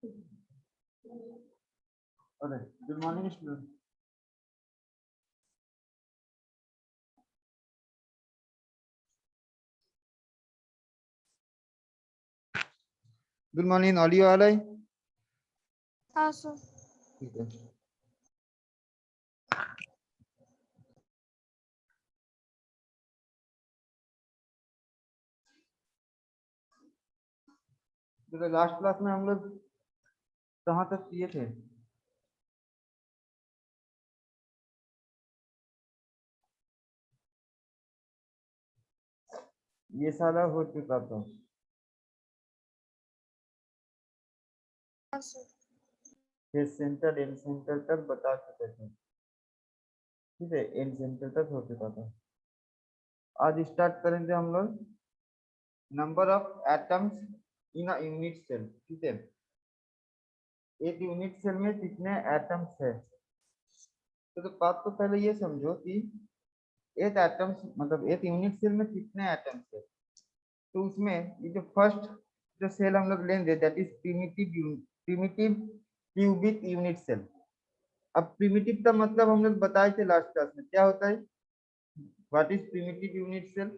अरे good morning student. Good morning, audio आ रहा है? हाँ सर। ठीक है। देखो लास्ट क्लास में हम लोग कहाँ तक किए थे? ये सारा हो चुका था। हाँ सर। फिर सेंटर एंड सेंटर तक बता चुके थे। ठीक है, एंड सेंटर तक हो चुका था। आज स्टार्ट करेंगे हम लोग number of atoms in a unit cell. ठीक है, एक यूनिट सेल में कितने एटम्स है? तो बात तो पहले ये समझो कि एक एटम्स मतलब एक यूनिट सेल में कितने एटम्स है। तो उसमें ये जो फर्स्ट जो सेल हम लोग लेंगे that is primitive cubic unit cell. अब प्रिमिटिव का मतलब हम लोग बताए थे लास्ट क्लास में, क्या होता है? What is primitive unit cell?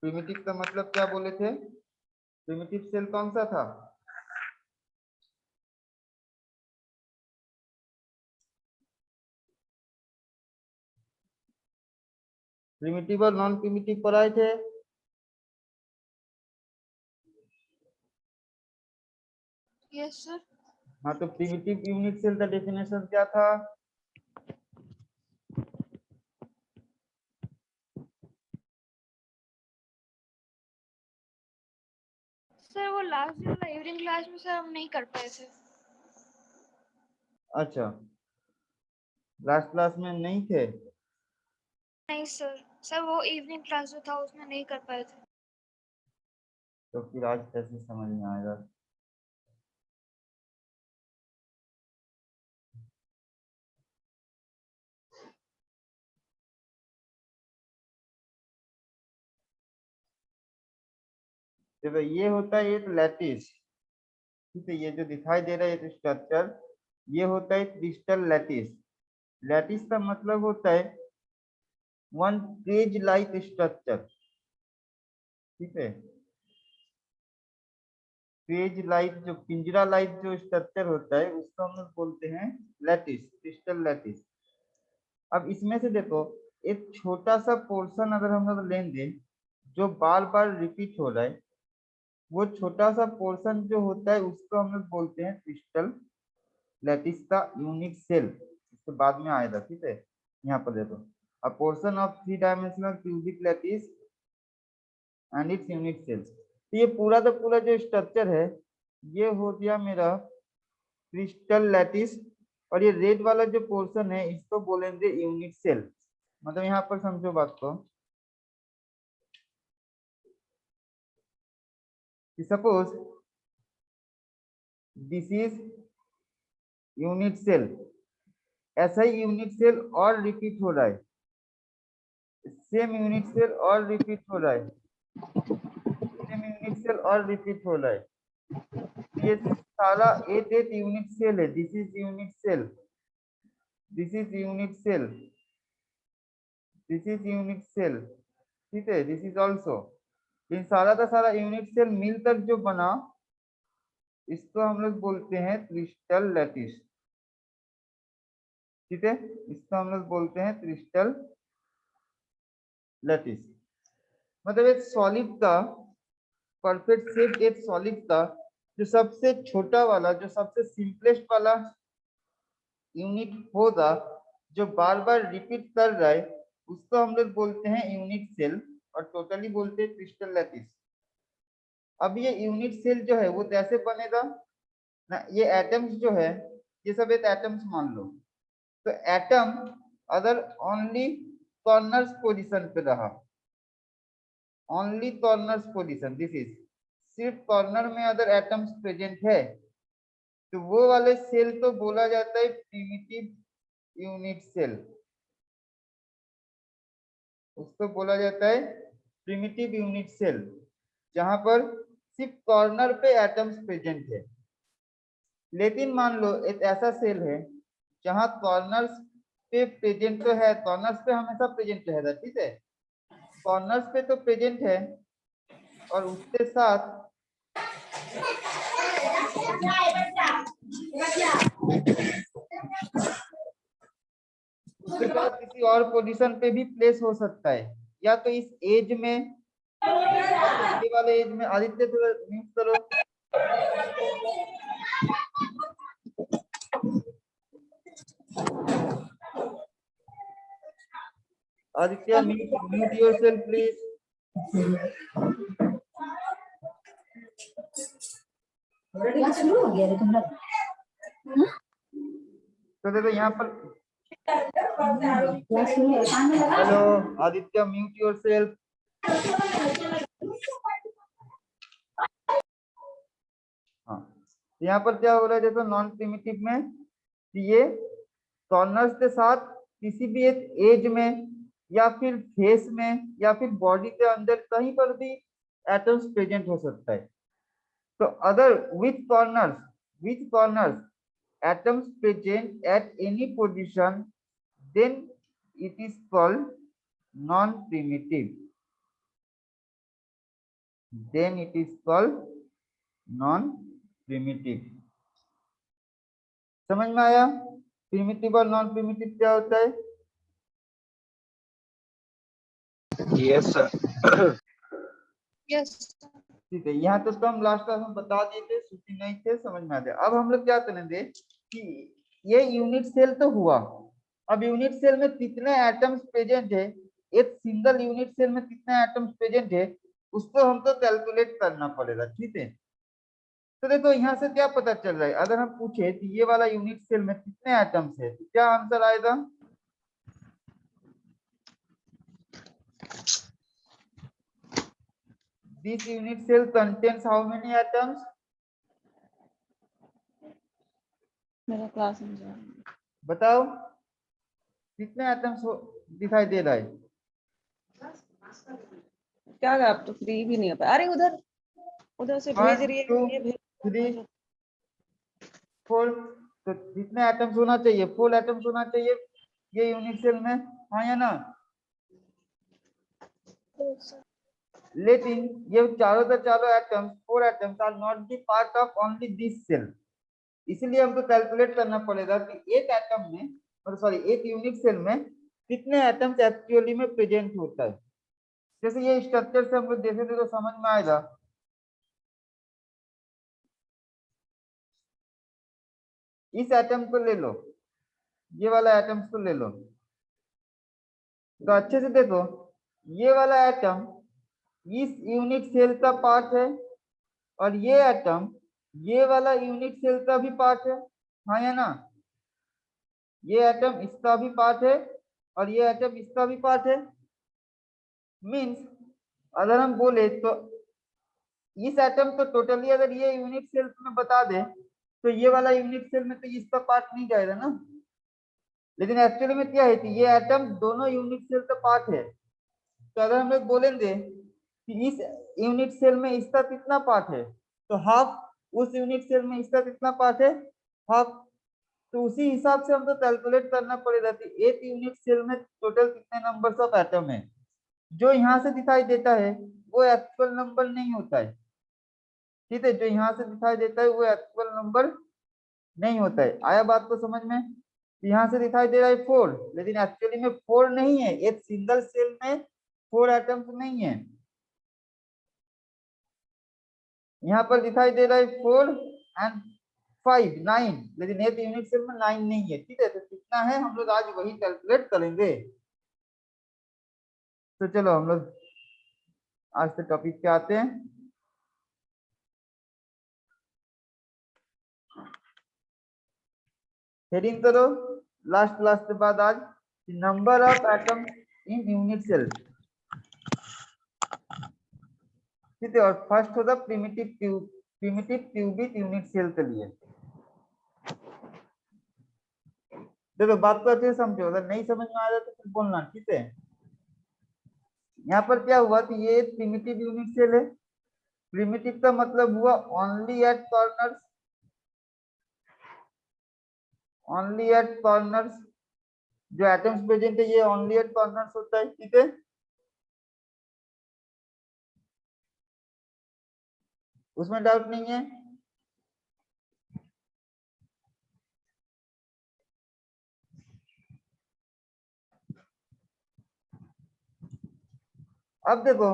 Primitive का मतलब क्या बोले थे? प्रिमिटिव सेल कौन सा था? प्रिमिटिव और नॉन प्रिमिटिव पढ़ाए थे। Yes sir. हाँ, तो प्रिमिटिव यूनिट सेल का डेफिनेशन क्या था? सर वो लास्ट दिन इवनिंग क्लास में सर हम नहीं कर पाए थे। अच्छा, लास्ट क्लास में नहीं थे? नहीं सर, सर वो इवनिंग क्लास जो था उसमें नहीं कर पाए थे। तो फिर आज कैसे समझ में आएगा? देखो ये होता है एक लैटिस। ठीक है, ये जो दिखाई दे रहा है एक स्ट्रक्चर, ये होता है क्रिस्टल लैटिस। लैटिस का मतलब होता है वन केज लाइक स्ट्रक्चर। ठीक है, केज लाइक जो पिंजरा लाइक जो स्ट्रक्चर होता है उसको हम लोग बोलते हैं लैटिस, क्रिस्टल लैटिस। अब इसमें से देखो एक छोटा सा पोर्शन अगर हम लोग लेंगे जो बार बार रिपीट हो रहा है, वो छोटा सा पोर्शन जो होता है उसको हम लोग बोलते हैं क्रिस्टल लैटिस का यूनिट सेल। इसके बाद में आएगा। ठीक है, यहाँ पर देखो a portion of three dimensional cubic lattice and its unit cells. तो ये पूरा का पूरा जो स्ट्रक्चर है ये हो गया मेरा क्रिस्टल लैटिस, और ये रेड वाला जो पोर्शन है इसको बोलेंगे यूनिट सेल। मतलब यहाँ पर समझो बात को कि suppose this is unit cell, ऐसा ही यूनिट सेल और रिपीट हो रहा है, सेम यूनिट सेल और रिपीट हो रहा है, सेम यूनिट सेल और रिपीट हो रहा है। ये सारा एट एट यूनिट सेल है। This is unit cell, this is unit cell, this is unit cell. ठीक है, दिस इज ऑल्सो। इन सारा का सारा यूनिट सेल मिलकर जो बना इसको हम लोग बोलते हैं क्रिस्टल लैटिस। ठीक है, इसको हम लोग बोलते हैं क्रिस्टल लैटिस। मतलब एक सॉलिड का परफेक्ट शेप, एक सॉलिड का जो सबसे छोटा वाला जो सबसे सिंपलेस्ट वाला यूनिट होगा जो बार बार रिपीट कर रहा है उसको हम लोग बोलते हैं यूनिट सेल, और टोटली बोलते हैं क्रिस्टल लैटिस। अब ये यूनिट सेल जो है वो कैसे बनेगा ना, ये एटम्स जो है ये सब एक एटम्स मान लो। तो एटम अगर ओनली कॉर्नर्स पोजीशन पे रहा, only corners position, this is सिर्फ कॉर्नर में अगर एटम्स प्रेजेंट है तो वो वाले सेल को बोला जाता है प्रिमिटिव यूनिट सेल, उसको बोला जाता है प्रिमिटिव यूनिट सेल, जहां पर सिर्फ कॉर्नर पे एटम्स प्रेजेंट है। लेकिन मान लो एक ऐसा सेल है जहां कॉर्नर्स पे प्रेजेंट तो है, कॉर्नर्स पे हमेशा प्रेजेंट रहेगा, ठीक है, कॉर्नर्स पे तो प्रेजेंट है और उसके साथ किसी और पोजीशन पे भी प्लेस हो सकता है, या तो इस एज में, ये वाले एज में। आदित्य थोड़ा म्यूट करो। Aditya mute yourself please. Class शुरू हो गया रे तुम्हारा? तो देखो यहाँ पर, क्लास शुरू है, काम में लगा हेलो आदित्य म्यूट योरसेल्फ। हाँ, यहाँ पर क्या हो रहा है, देखो नॉन प्रिमिटिव में ये कॉर्नर्स के साथ किसी भी एक एज में या फिर फेस में या फिर बॉडी के अंदर कहीं पर भी एटम्स प्रेजेंट हो सकता है। तो अगर with corners atoms present at any position, then it is called non-primitive. Then it is called non-primitive. समझ में आया प्रिमिटिव और नॉन प्रिमिटिव क्या होता है? Yes sir. यस ठीक है, यहाँ तक तो हम लास्ट क्लास में बता दिए थे, सूची नहीं थे, समझ में आ गया। अब हम लोग क्या करेंगे कि ये यूनिट सेल तो हुआ, अब यूनिट सेल में कितने एटम्स प्रेजेंट है, एक सिंगल यूनिट सेल में कितने एटम्स प्रेजेंट है, उसको हमको कैलकुलेट करना पड़ेगा, ठीक है। तो देखो यहाँ से क्या पता चल रहा है, अगर हम पूछे कि ये वाला यूनिट सेल में कितने एटम्स है, तो क्या आंसर आएगा? This unit cell contains how many atoms? मेरा क्लास समझा। बताओ कितने एटम्स दिखाई दे रहा है? क्या आप तो फ्री भी नहीं हो पाए। अरे उधर उधर से भेज 1 रही है, 2 ये भेज 3 4। तो कितने एटम्स होना चाहिए? 4 एटम्स होना चाहिए ये यूनिट सेल में, हाँ या ना? लेकिन ये चारों atoms 4 atoms are not the part of only this cell, इसलिए हमको कैलकुलेट करना पड़ेगा कि एक एटम में, और सॉरी एक यूनिट सेल में कितने एटम्स एक्चुअली में प्रेजेंट होता है। जैसे ये स्ट्रक्चर से हम लोग देखे थे तो समझ में आएगा। इस एटम को ले लो, ये वाला एटम्स को ले लो, तो अच्छे से देखो, ये वाला एटम इस यूनिट सेल का पार्ट है, और ये एटम ये वाला यूनिट सेल का भी पार्ट है, हाँ या ना? ये एटम इसका भी पार्ट है और ये एटम इसका भी पार्ट है। मींस अगर हम बोले तो इस एटम को टोटली अगर ये यूनिट सेल में बता दे तो ये वाला यूनिट सेल में तो इसका पार्ट नहीं जाएगा ना। लेकिन एक्चुअली में क्या है कि ये एटम दोनों यूनिट सेल का पार्ट है। तो अगर हम लोग बोलेंगे कि इस यूनिट सेल में इसका कितना पार्ट है, तो हाफ, उस यूनिट सेल में इसका कितना पार्ट है, हाफ। तो उसी हिसाब से हमको कैलकुलेट करना पड़ेगा कि एक यूनिट सेल में टोटल कितने नंबर्स ऑफ एटम है। जो यहाँ से दिखाई देता है वो एक्चुअल नंबर नहीं होता है, ठीक है, जो यहाँ से दिखाई देता है वो एक्चुअल नंबर नहीं होता है। आया बात को समझ में? यहाँ से दिखाई दे रहा है 4, लेकिन एक्चुअली में 4 नहीं है, एक सिंगल सेल में 4 एटम्स नहीं है। यहाँ पर दिखाई दे रहा है 4 एंड 5 9, लेकिन एक यूनिट सेल में 9 नहीं है, ठीक है। तो कितना है हम लोग आज वही कैलकुलेट करेंगे। तो चलो हम लोग आज के टॉपिक पे आते हैं। हेडिंग करो लास्ट क्लास के बाद आज, number of atoms in unit cell, ठीक है। और फर्स्ट होगा प्रिमिटिव क्यूबिक यूनिट सेल के लिए। देखो बात को अच्छे से समझो, अगर नहीं समझ में आ रहा तो फिर बोलना, ठीक है। यहाँ पर क्या हुआ कि ये प्रिमिटिव यूनिट सेल है। प्रिमिटिव का मतलब हुआ only at corners, only at corners. जो एटम्स प्रेजेंट है ये ओनली एट कॉर्नर्स होता है, ठीक है। उसमें डाउट नहीं है। अब देखो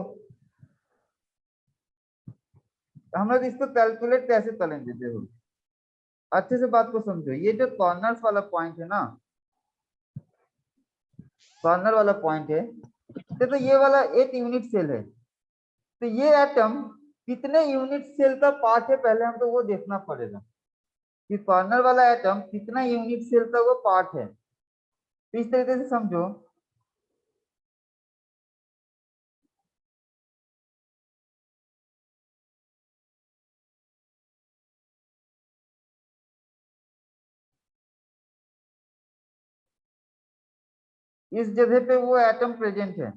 हम लोग इसको कैलकुलेट कैसे करेंगे, देखो अच्छे से बात को समझो। ये जो कॉर्नर्स वाला पॉइंट है ना, कॉर्नर वाला पॉइंट है, तो ये वाला एक यूनिट सेल है। तो ये एटम कितने यूनिट सेल का पार्ट है, पहले हमको वो देखना पड़ेगा कि कॉर्नर वाला एटम कितना यूनिट सेल का वो पार्ट है। तो इस तरीके से समझो, इस जगह पे वो एटम प्रेजेंट है,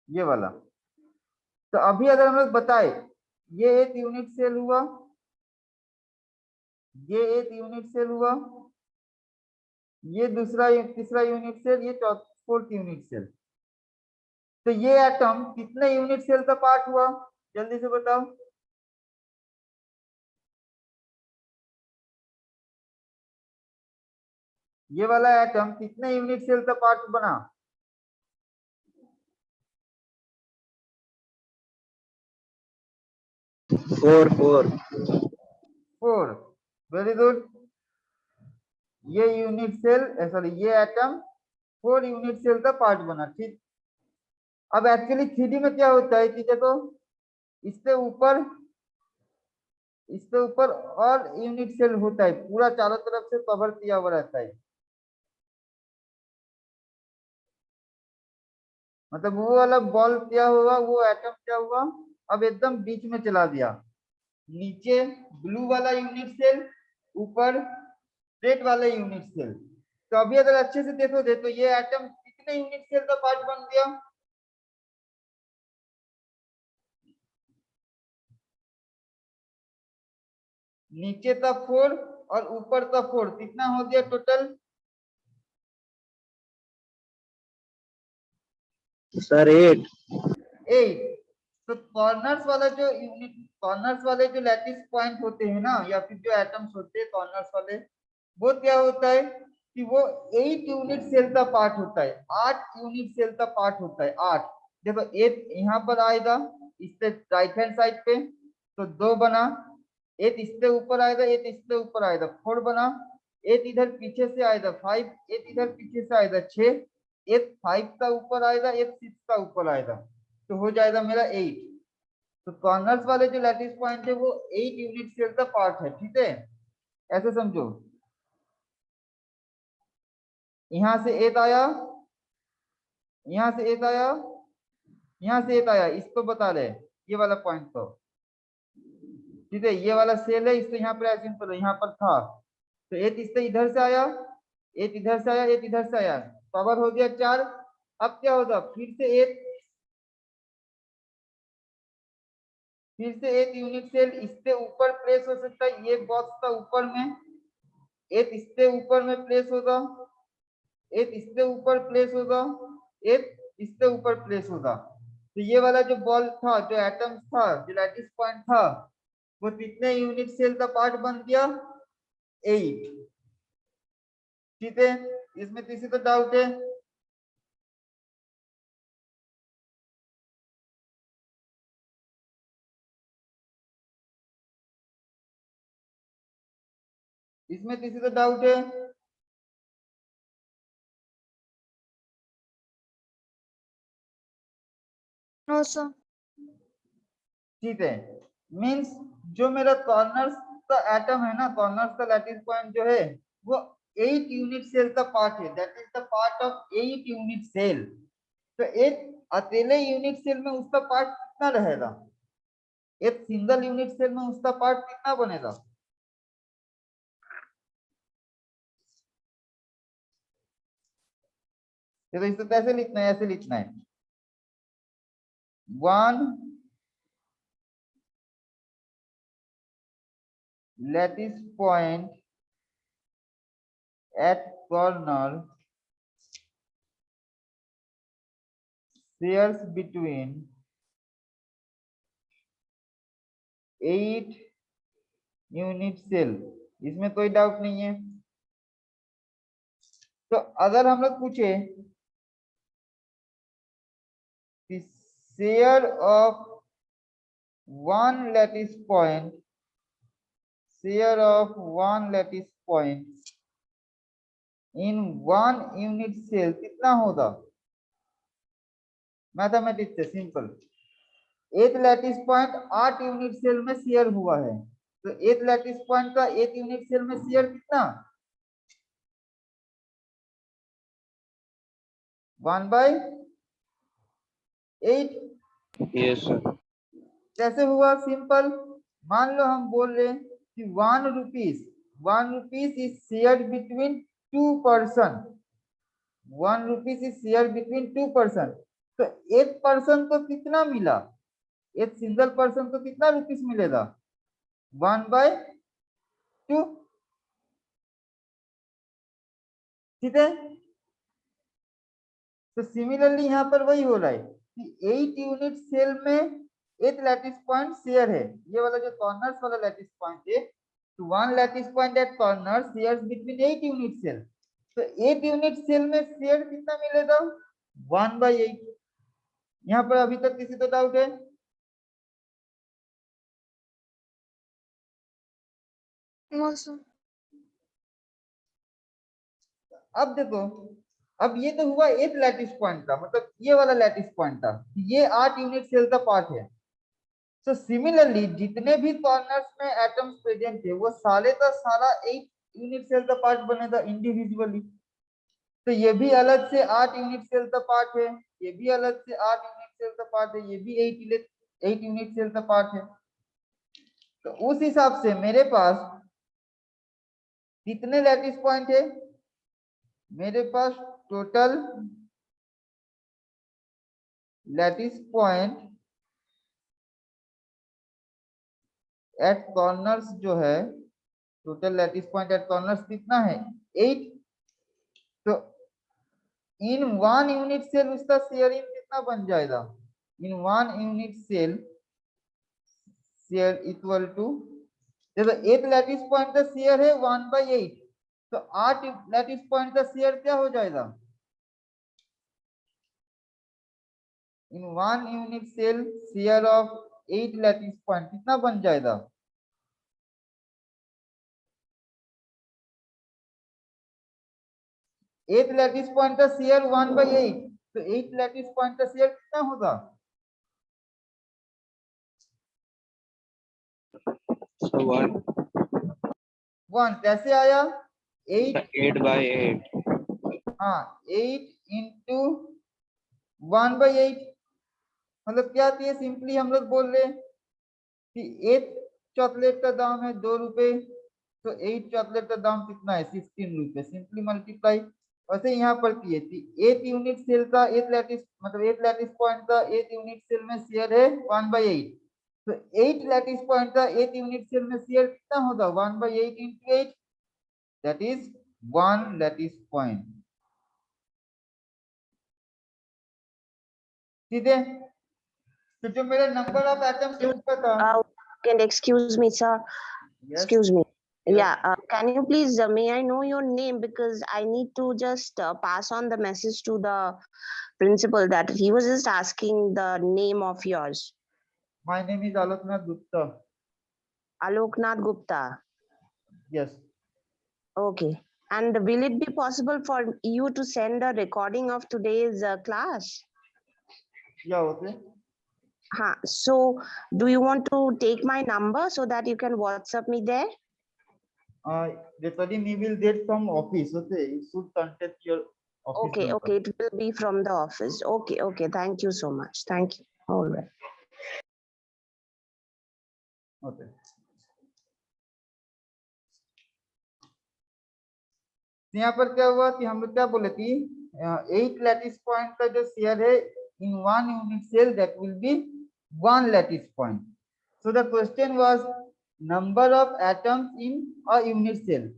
ये वाला। तो अभी अगर हम लोग बताए ये एक यूनिट सेल हुआ, ये एक यूनिट सेल हुआ, ये दूसरा तीसरा यूनिट सेल, ये फोर्थ यूनिट सेल। तो ये एटम कितने यूनिट सेल का पार्ट हुआ, जल्दी से बताओ। ये वाला एटम कितने यूनिट सेल का पार्ट बना? 4 4। Very good. ये यूनिट सेल, सॉरी ये एटम 4 यूनिट सेल का पार्ट बना, ठीक। अब एक्चुअली 3D में क्या होता है कि देखो इससे ऊपर, इससे ऊपर और यूनिट सेल होता है, पूरा चारों तरफ से कवर किया हुआ रहता है। मतलब वो वाला बॉल क्या हुआ, वो एटम क्या हुआ, अब एकदम बीच में चला दिया। नीचे ब्लू वाला यूनिट सेल, ऊपर रेड वाला यूनिट सेल। तो अभी अगर अच्छे से देखोगे तो ये एटम कितने यूनिट सेल का पार्ट बन गया? नीचे था 4 और ऊपर था 4, कितना हो गया टोटल? सर 8। 8। तो कॉर्नर्स वाला जो यूनिट, कॉर्नर्स वाले जो लैटिस पॉइंट होते हैं ना, या फिर जो एटम्स होते हैं कॉर्नर्स वाले, वो क्या होता है कि वो 8 यूनिट सेल का पार्ट होता है, 8 यूनिट सेल का पार्ट होता है, 8। देखो 8 यहाँ पर आएगा इससे राइट हैंड साइड पे, तो 2 बना। 8 इससे ऊपर आएगा, 8 इससे ऊपर आएगा, 4 बना। 8 इधर पीछे से आएगा 5, 8 इधर पीछे से आएगा 6, 8 5 का ऊपर आएगा, 8 6 का ऊपर आएगा, तो हो जाएगा मेरा 8। तो कॉर्नर्स वाले जो लैटिस पॉइंट है वो 8 यूनिट सेल का पार्ट है, ठीक है। ऐसे समझो, यहाँ से 8 आया, यहाँ से 8 आया, यहाँ से 8 आया, इसको बता रहे ये वाला पॉइंट को, ठीक है। ये वाला सेल है, इससे यहाँ पर एज्यूम करो यहाँ पर था, तो 8 इससे इधर से आया, 8 इधर से आया, 8 इधर से आया, पावर हो गया 4। अब क्या होगा, फिर से 8, फिर से 8 यूनिट सेल इससे ऊपर प्लेस हो सकता है, ये बॉक्स का ऊपर में 8 इससे ऊपर में प्लेस होगा, 8 इससे ऊपर प्लेस होगा, 8 इससे ऊपर प्लेस होगा। तो ये वाला जो बॉल था, जो एटम्स था, जो लैटिस पॉइंट था, वो कितने यूनिट सेल का पार्ट बन गया? 8, ठीक है। इसमें किसी को डाउट है? इसमें किसी को डाउट है? No sir. ठीक है। मींस जो मेरा कॉर्नर्स का एटम है ना, कॉर्नर्स का लैटिस पॉइंट जो है वो 8 यूनिट सेल का पार्ट है, that is the part of 8 unit cell. तो एक अकेले यूनिट सेल में उसका पार्ट कितना रहेगा? एक सिंगल यूनिट सेल में उसका पार्ट कितना बनेगा? तो इसको कैसे लिखना है, ऐसे लिखना है, one lattice point at corner shares between 8 unit cell. इसमें कोई डाउट नहीं है। तो अगर हम लोग पूछे कि share of one lattice point in one unit cell कितना होगा? मैथमेटिक्स से सिंपल, एक लैटिस पॉइंट 8 यूनिट सेल में शेयर हुआ है, तो एक लैटिस पॉइंट का एक यूनिट सेल में शेयर कितना? 1/8। Yes, sir. कैसे हुआ? सिंपल, मान लो हम बोल रहे हैं कि 1 rupees is share between 2 person. 1 rupees is share between 2 person. तो एक पर्सन को कितना मिला? एक सिंगल पर्सन को कितना रुपीस मिलेगा? 1/2। ठीक है। तो सिमिलरली यहाँ पर वही हो रहा है कि 8 यूनिट सेल में एक लैटिस पॉइंट शेयर है। ये वाला जो कॉर्नर्स वाला लैटिस पॉइंट है, तो one lattice point at corner shares between 8 unit cell. तो 8 यूनिट सेल में शेयर कितना मिलेगा? 1/8। यहाँ पर अभी तक किसी को डाउट है? No sir. अब देखो, अब ये तो हुआ एक लैटिस पॉइंट का, मतलब ये वाला लैटिस पॉइंट था, ये 8 यूनिट सेल का पार्ट है। तो सिमिलरली जितने भी कॉर्नर्स में एटम्स प्रेजेंट है वो सारे का सारा 8 यूनिट सेल का पार्ट बनेगा इंडिविजुअली। तो ये भी अलग से 8 यूनिट सेल का पार्ट है, ये भी अलग से 8 यूनिट सेल का पार्ट है, ये भी 8 यूनिट सेल का पार्ट है। तो उस हिसाब से मेरे पास कितने लैटिस पॉइंट है? मेरे पास total lattice point at corners जो है, total lattice point at corners कितना है? 8। तो इन वन यूनिट सेल उसका शेयरिंग कितना बन जाएगा? In one unit cell share equal to, देखो एक लैटिस पॉइंट का शेयर है 1/8, तो 8 लैटिस पॉइंट का शेयर क्या हो जाएगा? In one unit cell share of 8 lattice point कितना बन जाएगा? 8 लैटिस पॉइंट का शेयर 1/8, तो 8 लैटिस पॉइंट का शेयर कितना होगा? So 1। कैसे आया? 8, 8/8. हाँ 8 इंटू 1/8, मतलब क्या थी? सिंपली हम लोग बोल रहे कि एक चॉकलेट का दाम है 2 रुपए, तो 8 चॉकलेट का दाम कितना है? 16 रुपए। Simply multiply. वैसे यहाँ पर किए थी, एक यूनिट सेल का एक लैटिस, मतलब एक लैटिस पॉइंट का एक यूनिट सेल में शेयर है 1/8, तो 8 लैटिस पॉइंट का एक यूनिट सेल में शेयर कितना होगा? 1/8 into 8, that is 1 lattice point. ठीक है। तो जो मेरा नंबर ऑफ एटम्स पूछा था, Can excuse me, sir. yes, Excuse me. yes. Yeah, can you please, may I know your name, because I need to just pass on the message to the principal that he was just asking the name of yours. My name is Aloknath Gupta. Aloknath Gupta. Yes. Okay. And will it be possible for you to send a recording of today's class? क्या होते? So do you want to take my number so that you can WhatsApp me there? Recording you will get from office. Okay, you should contact your office. Okay, number. okay, it will be from the office. Okay, okay, thank you so much. Thank you. All right. Okay. यहाँ पर क्या हुआ कि हम लोग क्या बोले थी, 8 लैटिस पॉइंट का जो शेयर है in one unit cell, that will be one lattice point. So the question was number of atoms in a unit cell.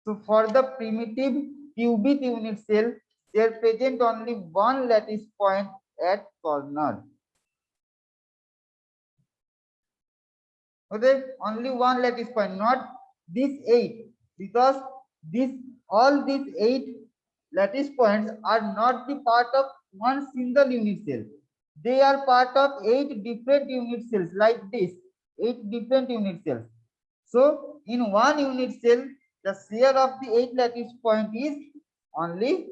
So for the primitive qubit unit cell, there present only one lattice point at corner. Okay, only one lattice point, not these 8, because all these 8 lattice points are not the part of one single unit cell. They are part of 8 different unit cells, like this, 8 different unit cells. So in one unit cell, the share of the 8 lattice point is only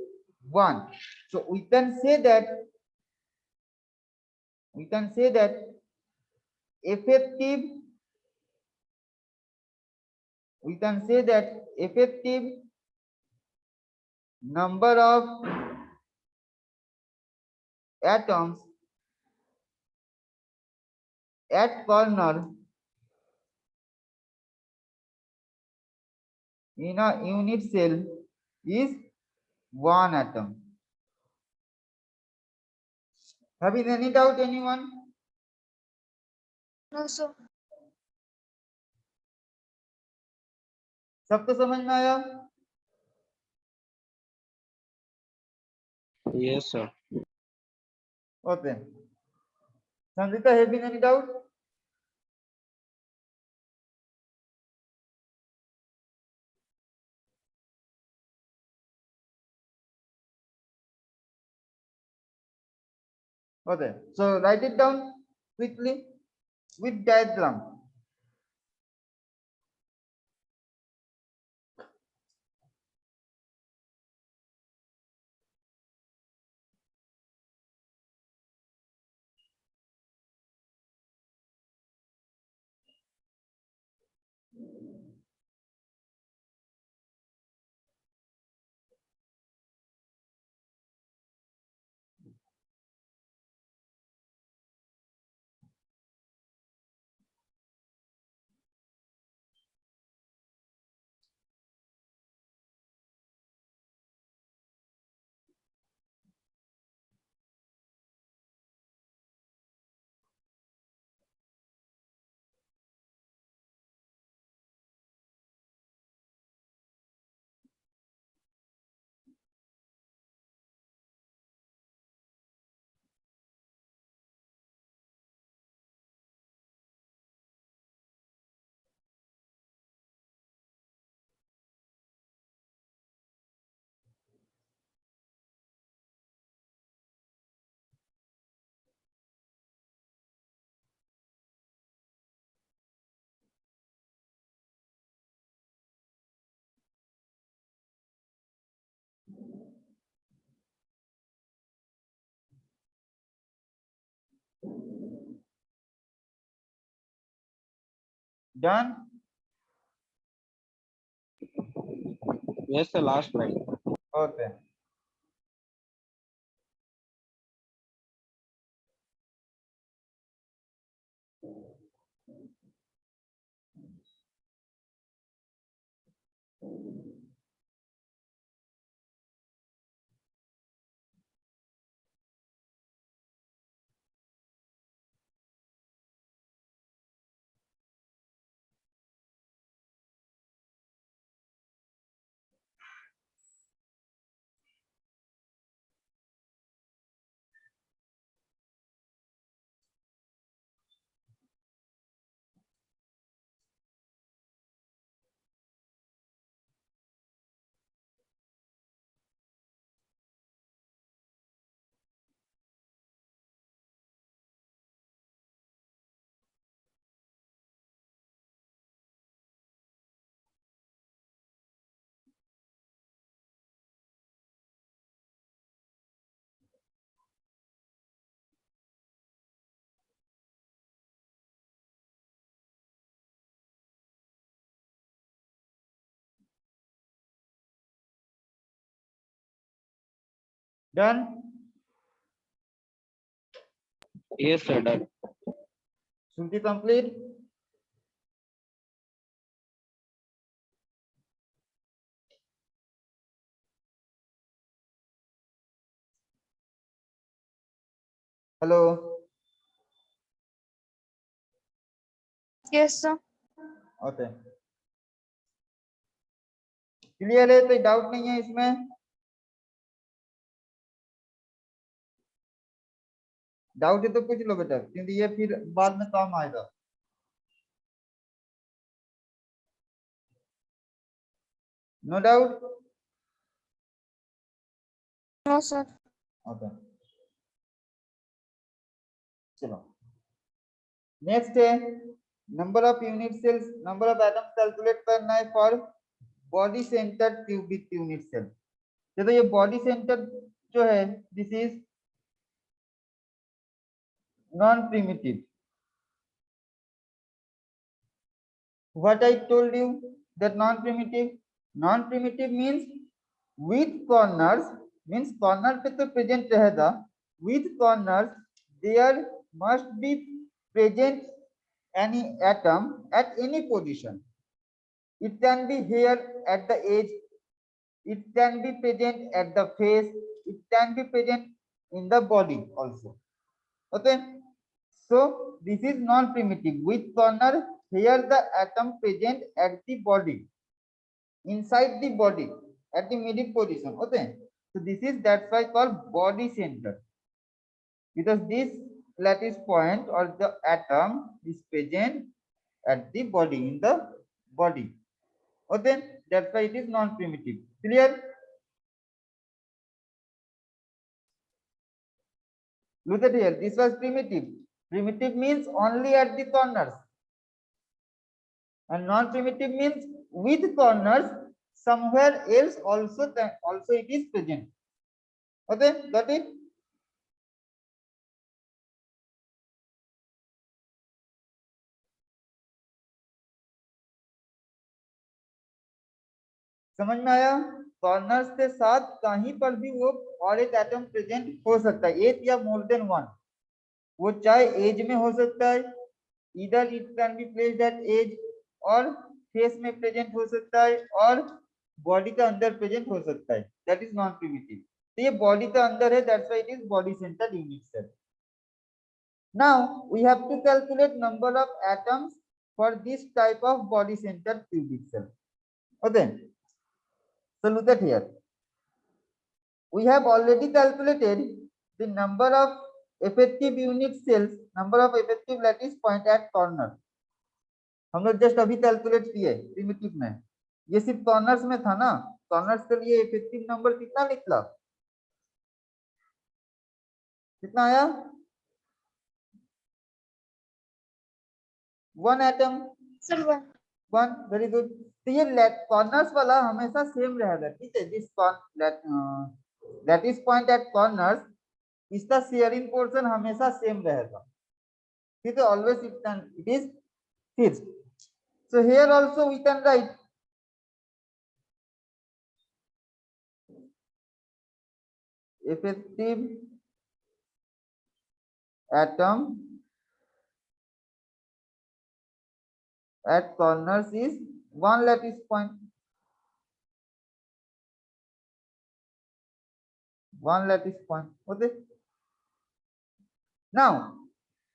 1. So we can say that effective number of atoms at corner in a unit cell is 1 atom. Have you any doubt, anyone? No, sir. सबको समझ में आया? Yes, sir. Okay. Sanjita, have you any doubt? Okay. So write it down quickly with diagram. Done? Yes, the last line. Okay. Done? Yes, sir. Done. Should be complete? Hello, Yes, sir. Okay, clear है? कोई doubt नहीं है इसमें? Doubt है तो पूछ लो बेटा, क्योंकि ये फिर बाद में काम आएगा। No doubt? No, sir. Okay, चलो नेक्स्ट है number of unit cells, number of atoms calculate करना है for body centre cubic unit cell. तो ये बॉडी सेंटर जो है this is non primitive. What I told you that non-primitive, non-primitive means with corners, means corner पे तो present रहेगा, with corners there must be present any atom at any position. It can be here at the edge, it can be present at the face, it can be present in the body also. Okay, so this is non-primitive with corner, here the atom present at the body, inside the body, at the middle position. Okay, so this is, that's why called body center, because this lattice point or the atom is present at the body, in the body. Okay, that's why it is non-primitive. Clear? Look at here, this was primitive. Primitive means only at the corners, and non-primitive means with corners somewhere else also, also it is present. Okay, got it? समझ में आया? Corners के साथ कहीं पर भी वो और एक एटम प्रेजेंट हो सकता है, एक या मोर देन वन। वो चाहे एज में हो सकता है, इधर it can be placed at edge, और फेस में प्रेजेंट हो सकता है, और बॉडी का अंदर प्रेजेंट हो सकता है। That is non primitive. तो ये बॉडी का अंदर है, that's why it is body centre unit cell. Now we have to calculate number of atoms for this type of body centre cubic cell. Okay, so look at here, we have already calculated the number of effective unit cells, number of effective lattice point at corner। हम लोग just अभी calculate किए primitive में, ये सिर्फ corners में था ना। कॉर्नर्स के लिए इफेक्टिव नंबर कितना निकला, कितना आया? 1 atom, Sir, one. 1, very good. तो ये कॉर्नर्स वाला हमेशा सेम रहेगा, ठीक है? This lattice point at corners, इसका शेयरिंग पोर्शन हमेशा सेम रहेगा, ठीक है? Always it is fixed. So here also we can write effective atom at corners is 1 lattice point, 1 lattice point. Okay, now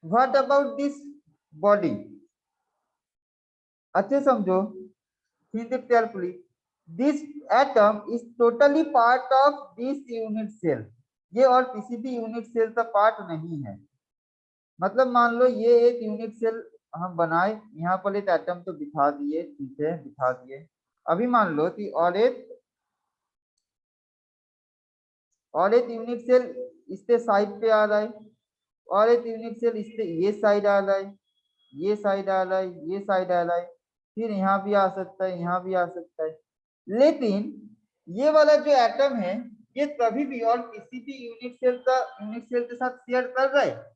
what about this body? अच्छे समझो, think it carefully. This atom is totally part of this unit cell, ये और किसी भी unit cell का part नहीं है। मतलब मान लो ये एक यूनिट सेल हम बनाए, यहाँ पर एक एटम तो दिखा दिए, ठीक है, दिखा दिए। अभी मान लो कि और एक यूनिट सेल इसके साइड पे आ रहा है, और एक यूनिट सेल इससे ये साइड आ रहा है, ये साइड आ रहा है, ये साइड आ रहा है, फिर यहाँ भी आ सकता है, यहाँ भी आ सकता है। लेकिन ये वाला जो एटम है ये कभी भी और किसी भी यूनिट सेल के साथ शेयर कर रहा है,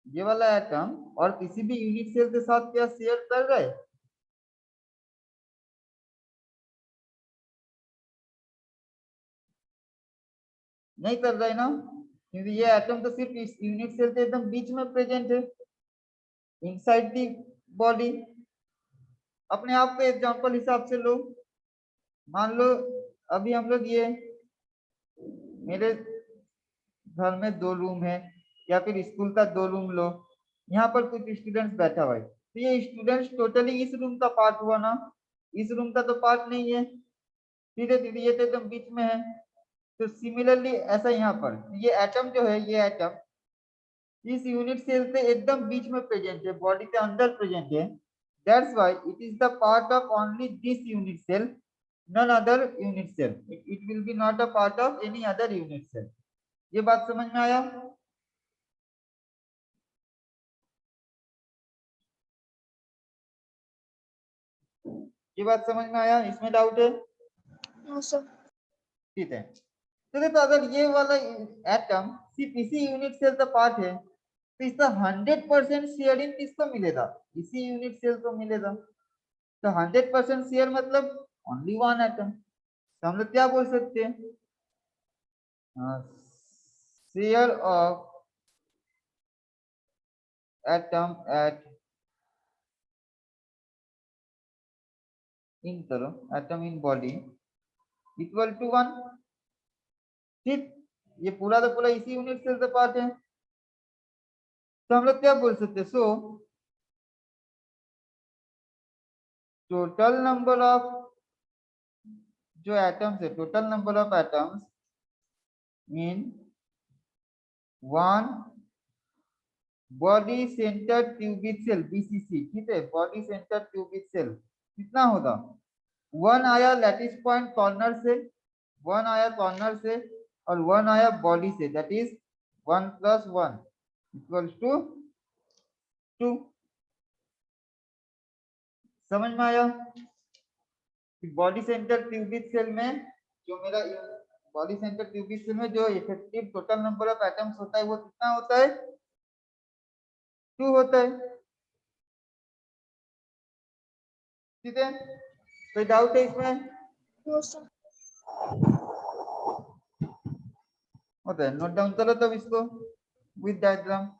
ये वाला एटम और किसी भी यूनिट सेल के साथ क्या शेयर कर रहा है? नहीं कर रहा है ना, क्योंकि ये एटम तो सिर्फ इस यूनिट सेल के एकदम बीच में प्रेजेंट है, इनसाइड दी बॉडी। अपने आप को एग्जांपल हिसाब से लो, मान लो अभी हम लोग ये मेरे घर में 2 रूम है या फिर स्कूल का 2 रूम लो, यहाँ पर कुछ स्टूडेंट्स बैठा हुआ है, तो ये स्टूडेंट्स टोटली इस रूम का पार्ट हुआ ना, इस रूम का तो पार्ट नहीं है, सीधे सीधे ये तो एकदम बीच में है। तो सिमिलरली ऐसा यहाँ पर ये एटम जो है, ये एटम इस यूनिट सेल से एकदम बीच में प्रेजेंट है, बॉडी के अंदर प्रेजेंट है, that's why it is the part of only this unit cell, none other unit cell, it will be not a part of any other unit cell. ये बात समझ में आया? ये बात समझ में आया? इसमें डाउट है? No sir. ठीक है, तो देखो अगर ये वाला एटम सिर्फ इसी यूनिट सेल का पार्ट है, तो इसका 100% शेयरिंग किसको मिलेगा? इसी यूनिट सेल को मिलेगा। तो 100% शेयर मतलब ओनली वन एटम, तो हम लोग क्या बोल सकते हैं? Share of atom at in करो atom in body equal to 1। ठीक, ये पूरा तो पूरा इसी यूनिट सेल का पार्ट है, तो हम लोग क्या बोल सकते हैं? सो टोटल नंबर ऑफ जो एटम्स है, total number of atoms in one body centre cubic cell BCC, ठीक है, बॉडी सेंटर ट्यूबिक सेल कितना होगा? 1 आया लैटिस पॉइंट कॉर्नर से, 1 आया कॉर्नर से, और 1 आया बॉडी से, दैट इज 1 + 1 इक्वल्स टू 2। समझ में आया? बॉडी सेंटर ट्यूबिक सेल में जो मेरा बॉडी सेंटर ट्यूबिक सेल में जो effective total number of atoms होता है वो कितना होता है? 2 होता है। ठीक है, कोई डाउट है इसमें? No sir. होता है, नोट डाउन करो तब इसको with diagram.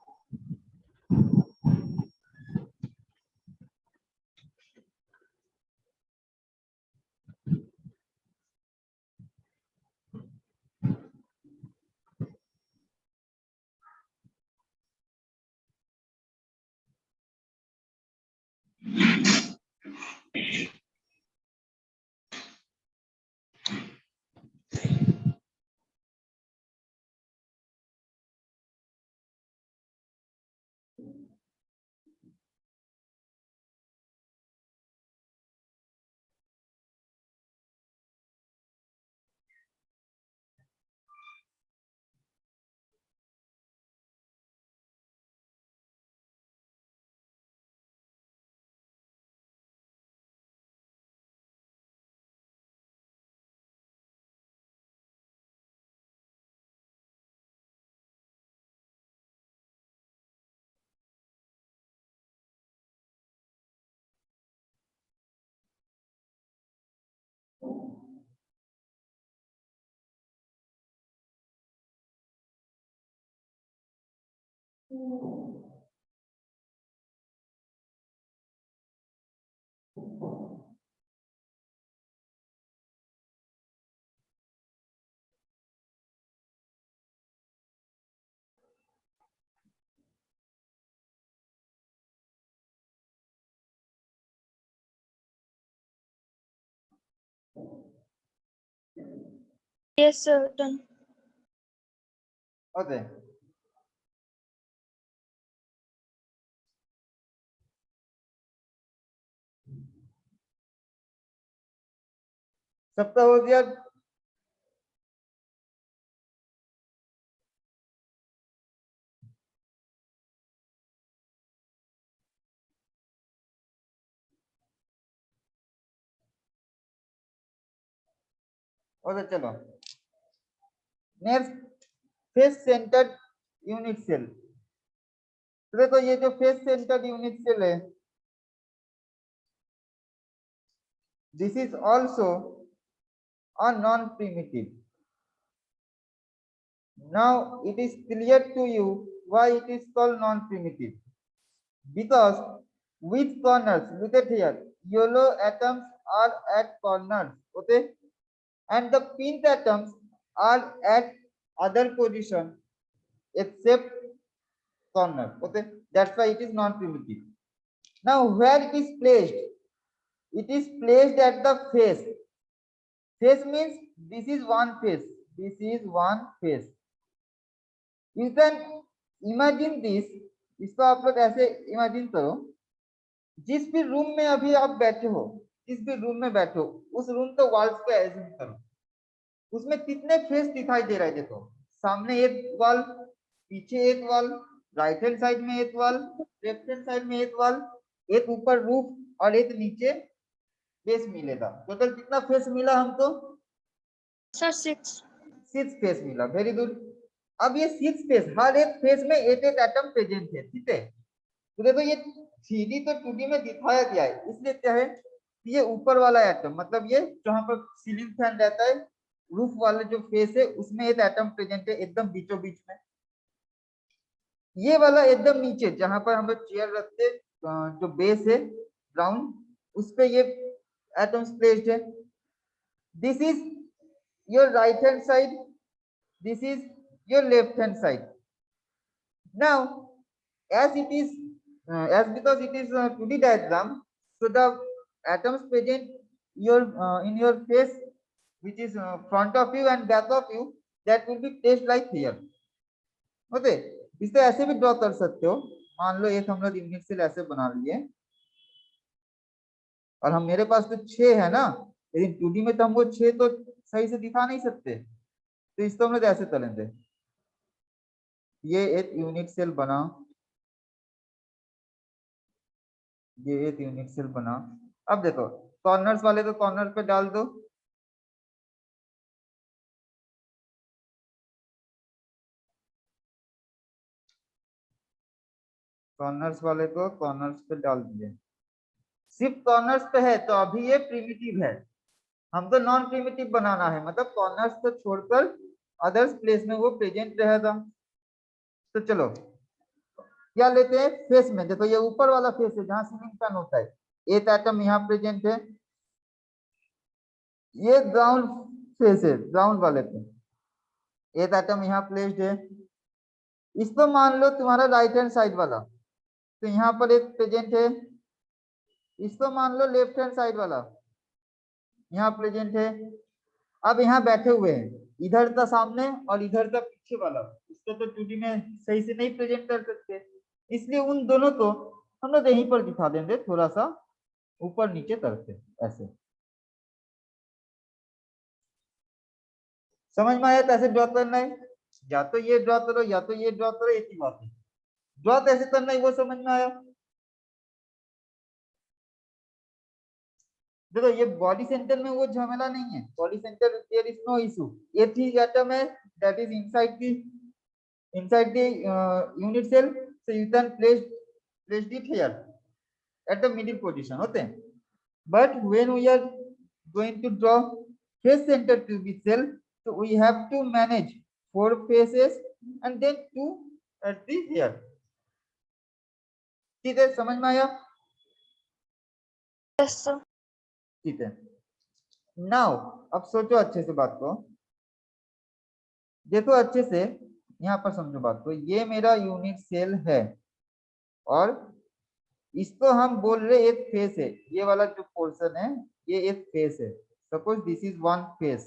Yes sir, done. होता है। सबका हो गया? और चलो next, face centred unit cell. तो देखो ये जो फेस सेंटर्ड यूनिट सेल है, this is also a non primitive. Now it is clear to you why it is called non primitive, because with corners, look at here, yellow atoms are at corners, okay, and the pink atoms are at other position, except corner. Okay, that's why it is non-primitive. Now where it is placed? It is placed at the face. Face means this is one face. This is one face. You can imagine this. इसको आप लोग ऐसे imagine करो, जिस भी room में अभी आप बैठे हो, जिस भी रूम में बैठे हो, उस रूम के वॉल्स को एज्यूम करो, उसमें कितने फेस दिखाई दे रहा है। देखो, सामने एक वॉल, पीछे एक वॉल, राइट हैंड साइड में एक वॉल, लेफ्ट हैंड साइड में एक वॉल, एक ऊपर रूफ और एक नीचे फेस मिलेगा। टोटल कितना फेस मिला हमको? सर 6। 6 फेस मिला। Very good. अब ये 6 फेस, हर एक फेस में 8 एटम प्रेजेंट है, ठीक है। तो देखो ये 3D तो 2D में दिखाया गया है, इसलिए क्या है, ये ऊपर वाला एटम, मतलब ये जहां पर सीलिंग फैन रहता है, रूफ वाले जो फेस है उसमें एक एटम प्रेजेंट है एकदम बीचों बीच में। ये वाला एकदम नीचे जहां पर हम लोग चेयर रखते, जो बेस है ग्राउंड, उस पे ये एटम्स प्लेस्ड है। This is your right hand side, this is your left hand side. Now as it is because it is a 2D diagram, so the atoms present your in your face, which is front of you and back of you, that will be placed like here. Okay, इसे ऐसे भी draw कर सकते हो। मान लो एक हम लोग यूनिट सेल ऐसे बना लिए, और हम मेरे पास तो 6 है ना, लेकिन 2D में तो हम वो 6 तो सही से दिखा नहीं सकते, तो इसको हम लोग ऐसे करेंगे। ये एक यूनिट सेल बना, ये एक यूनिट सेल बना। अब देखो, कॉर्नर्स वाले तो कॉर्नर पे डाल दो, कॉर्नर्स वाले को कॉर्नर्स पे डाल दिए। सिर्फ कॉर्नर्स पे है तो अभी ये प्रिमिटिव है, हमको नॉन प्रिमिटिव बनाना है, मतलब कॉर्नर्स को छोड़कर अदर्स प्लेस में वो प्रेजेंट रहेगा। तो चलो क्या लेते हैं, फेस में। देखो ये ऊपर वाला फेस है जहां सीलिंग फैन होता है, एक एटम यहाँ प्रेजेंट है। ये ग्राउंड फेस है, ग्राउंड वाले पे एक एटम यहाँ प्लेस्ड है। इसको मान लो तुम्हारा राइट हैंड साइड वाला, तो यहाँ पर एक प्रेजेंट है। इसको मान लो लेफ्ट हैंड साइड वाला, यहाँ प्रेजेंट है। अब यहाँ बैठे हुए हैं, इधर का सामने और इधर का पीछे वाला, इसको तो 2D में सही से नहीं प्रेजेंट कर सकते, इसलिए उन दोनों को हम लोग यहीं पर दिखा देंगे, थोड़ा सा ऊपर नीचे करके ऐसे। समझ में आया कैसे ड्रॉ करना है? या तो ये ड्रॉ करो या तो ये ड्रॉ करो, एक ही बात है। ड्रॉ कैसे करना है वो समझ में आया? देखो ये बॉडी सेंटर में वो झमेला नहीं है, body centre there is no issue. एक ही एटम है that is inside the unit cell, so you can place it here at the middle position होते हैं। But when we are going to draw face center to the cell, so we have to manage 4 faces and then 2 at the here। ठीक है, समझ में आया? Yes sir. ठीक है। Now अब सोचो अच्छे से बात को, देखो अच्छे से, यहाँ पर समझो बात को। ये मेरा यूनिट सेल है और इसको हम बोल रहे एक फेस है, ये वाला जो पोर्शन है ये एक फेस है। Suppose this is one face,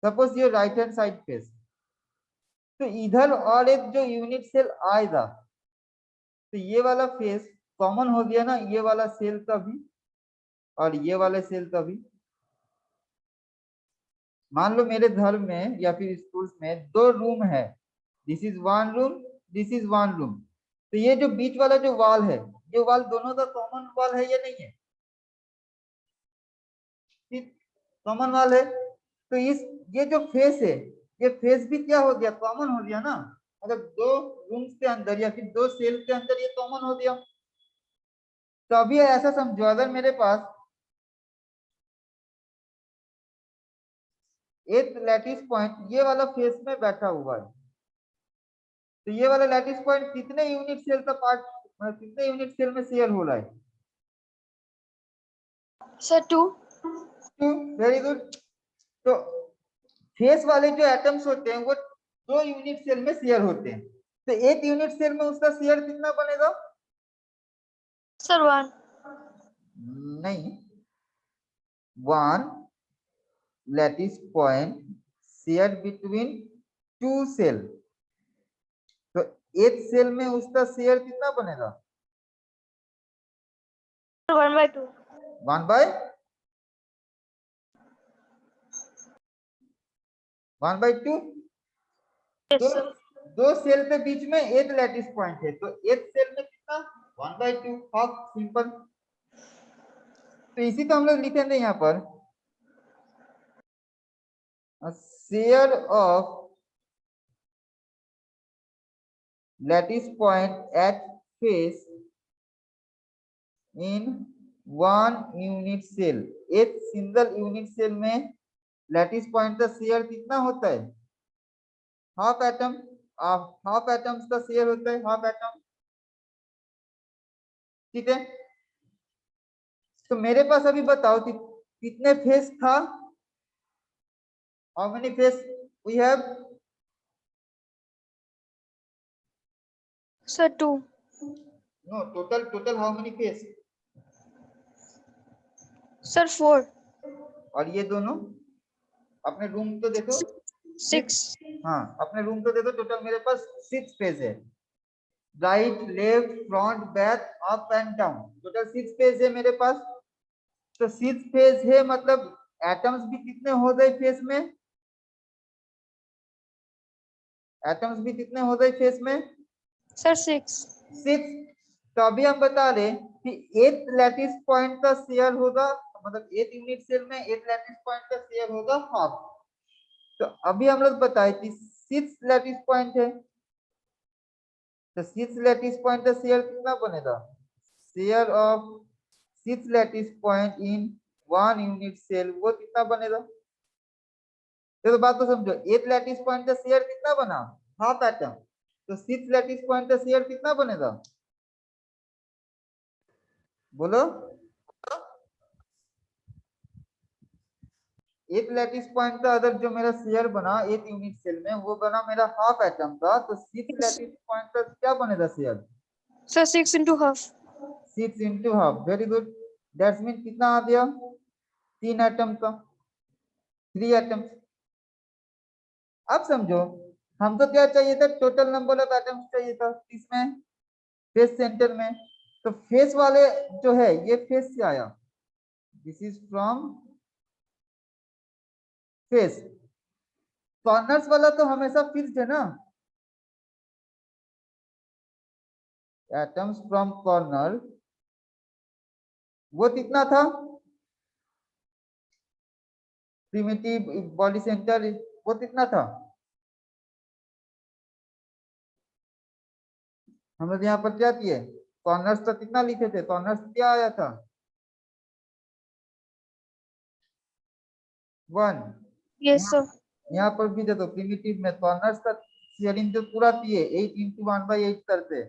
suppose ये राइट हैंड साइड फेस। तो इधर और एक जो यूनिट सेल आएगा, तो ये वाला फेस कॉमन हो गया ना, ये वाला सेल का भी और ये वाले सेल का भी। मान लो मेरे घर में या फिर स्कूल में 2 रूम है, this is one room, this is one room. तो ये जो बीच वाला जो वॉल है, ये वॉल दोनों का कॉमन वॉल है या नहीं है? कॉमन वॉल है। तो ये जो फेस है, ये फेस भी क्या हो गया, कॉमन हो गया ना। मतलब 2 रूम्स के अंदर या फिर 2 सेल के अंदर ये कॉमन हो गया। तो अभी ऐसा समझो, अगर मेरे पास एक लैटिस पॉइंट ये वाला फेस में बैठा हुआ है, तो ये वाला लैटिस पॉइंट कितने यूनिट सेल का पार्ट, कितने यूनिट सेल में शेयर हो रहा है? सर 2। Very good. तो फेस वाले जो एटम्स होते हैं वो 2 यूनिट सेल में शेयर होते हैं, तो 1 यूनिट सेल में उसका शेयर कितना बनेगा? Sir, 1. नहीं, 1 lattice point shared between 2 cell, तो एक सेल में उसका शेयर कितना बनेगा? 1/2. 1/2। Yes, sir. दो सेल के बीच में एक लैटिस पॉइंट है, तो एक सेल में कितना? 1/2, हाफ, सिंपल। तो इसी को हम लोग लिखेंगे यहाँ पर, share of lattice point at face in 1 unit cell. एक सिंगल यूनिट सेल में लैटिस पॉइंट का शेयर कितना होता है? Half atom. हाफ एटम्स का शेयर होता है, हाफ एटम। ठीक है, तो मेरे पास अभी बताओ कि कितने फेस था? How many face we have? Sir, 2. No, total how many face? Sir, 4. और ये दोनों अपने रूम तो देखो, 6. हाँ अपने रूम तो देखो, टोटल मेरे पास 6 पेज है। Right, left, front, back, up and down, total 6 page है मेरे पास। तो 6 पेज है, मतलब एटम्स भी कितने हो गए फेस में? एटम्स भी कितने हो गए फेस में? Sir, 6. 6। तो अभी हम बता रहे कि एक लैटिस पॉइंट का शेयर होगा, मतलब एक यूनिट सेल में एक लैटिस पॉइंट का शेयर होगा हाफ। तो अभी हम लोग बताए कि 6 लैटिस पॉइंट है, तो 6 लैटिस पॉइंट का शेयर कितना बनेगा? Share of 6 lattice point in 1 unit cell, वो कितना बनेगा? तो बात तो समझो, एक लैटिस पॉइंट का शेयर कितना बना? Half atom. तो 6 लैटिस पॉइंट का शेयर कितना बनेगा? बोलो। एक लैटिस पॉइंट का अगर जो मेरा शेयर बना एक यूनिट सेल में, वो बना मेरा हाफ एटम का, तो 6 लैटिस पॉइंट का क्या बनेगा share? Sir, 6 into half. 6 into half, very good. That's mean कितना आ गया? 3 एटम का, 3 एटम्स। अब समझो, हमको क्या चाहिए था? टोटल नंबर ऑफ एटम्स चाहिए था इसमें, फेस सेंटर में। तो फेस वाले जो है, ये फेस से आया, this is from face. Corners वाला तो हमेशा फिक्स्ड है ना, एटम्स फ्रॉम कॉर्नर, वो कितना था? प्रिमिटिव बॉडी सेंटर, वो कितना था? हम लोग यहाँ पर क्या किए? कॉर्नर्स तो कितना लिखे थे? कॉर्नर्स क्या आया था? 1। Yes, sir. यहाँ पर भी देखो, प्रिमिटिव में कॉर्नर्स का शेयरिंग जो पूरा किए 8 इंटू 1/8 करते,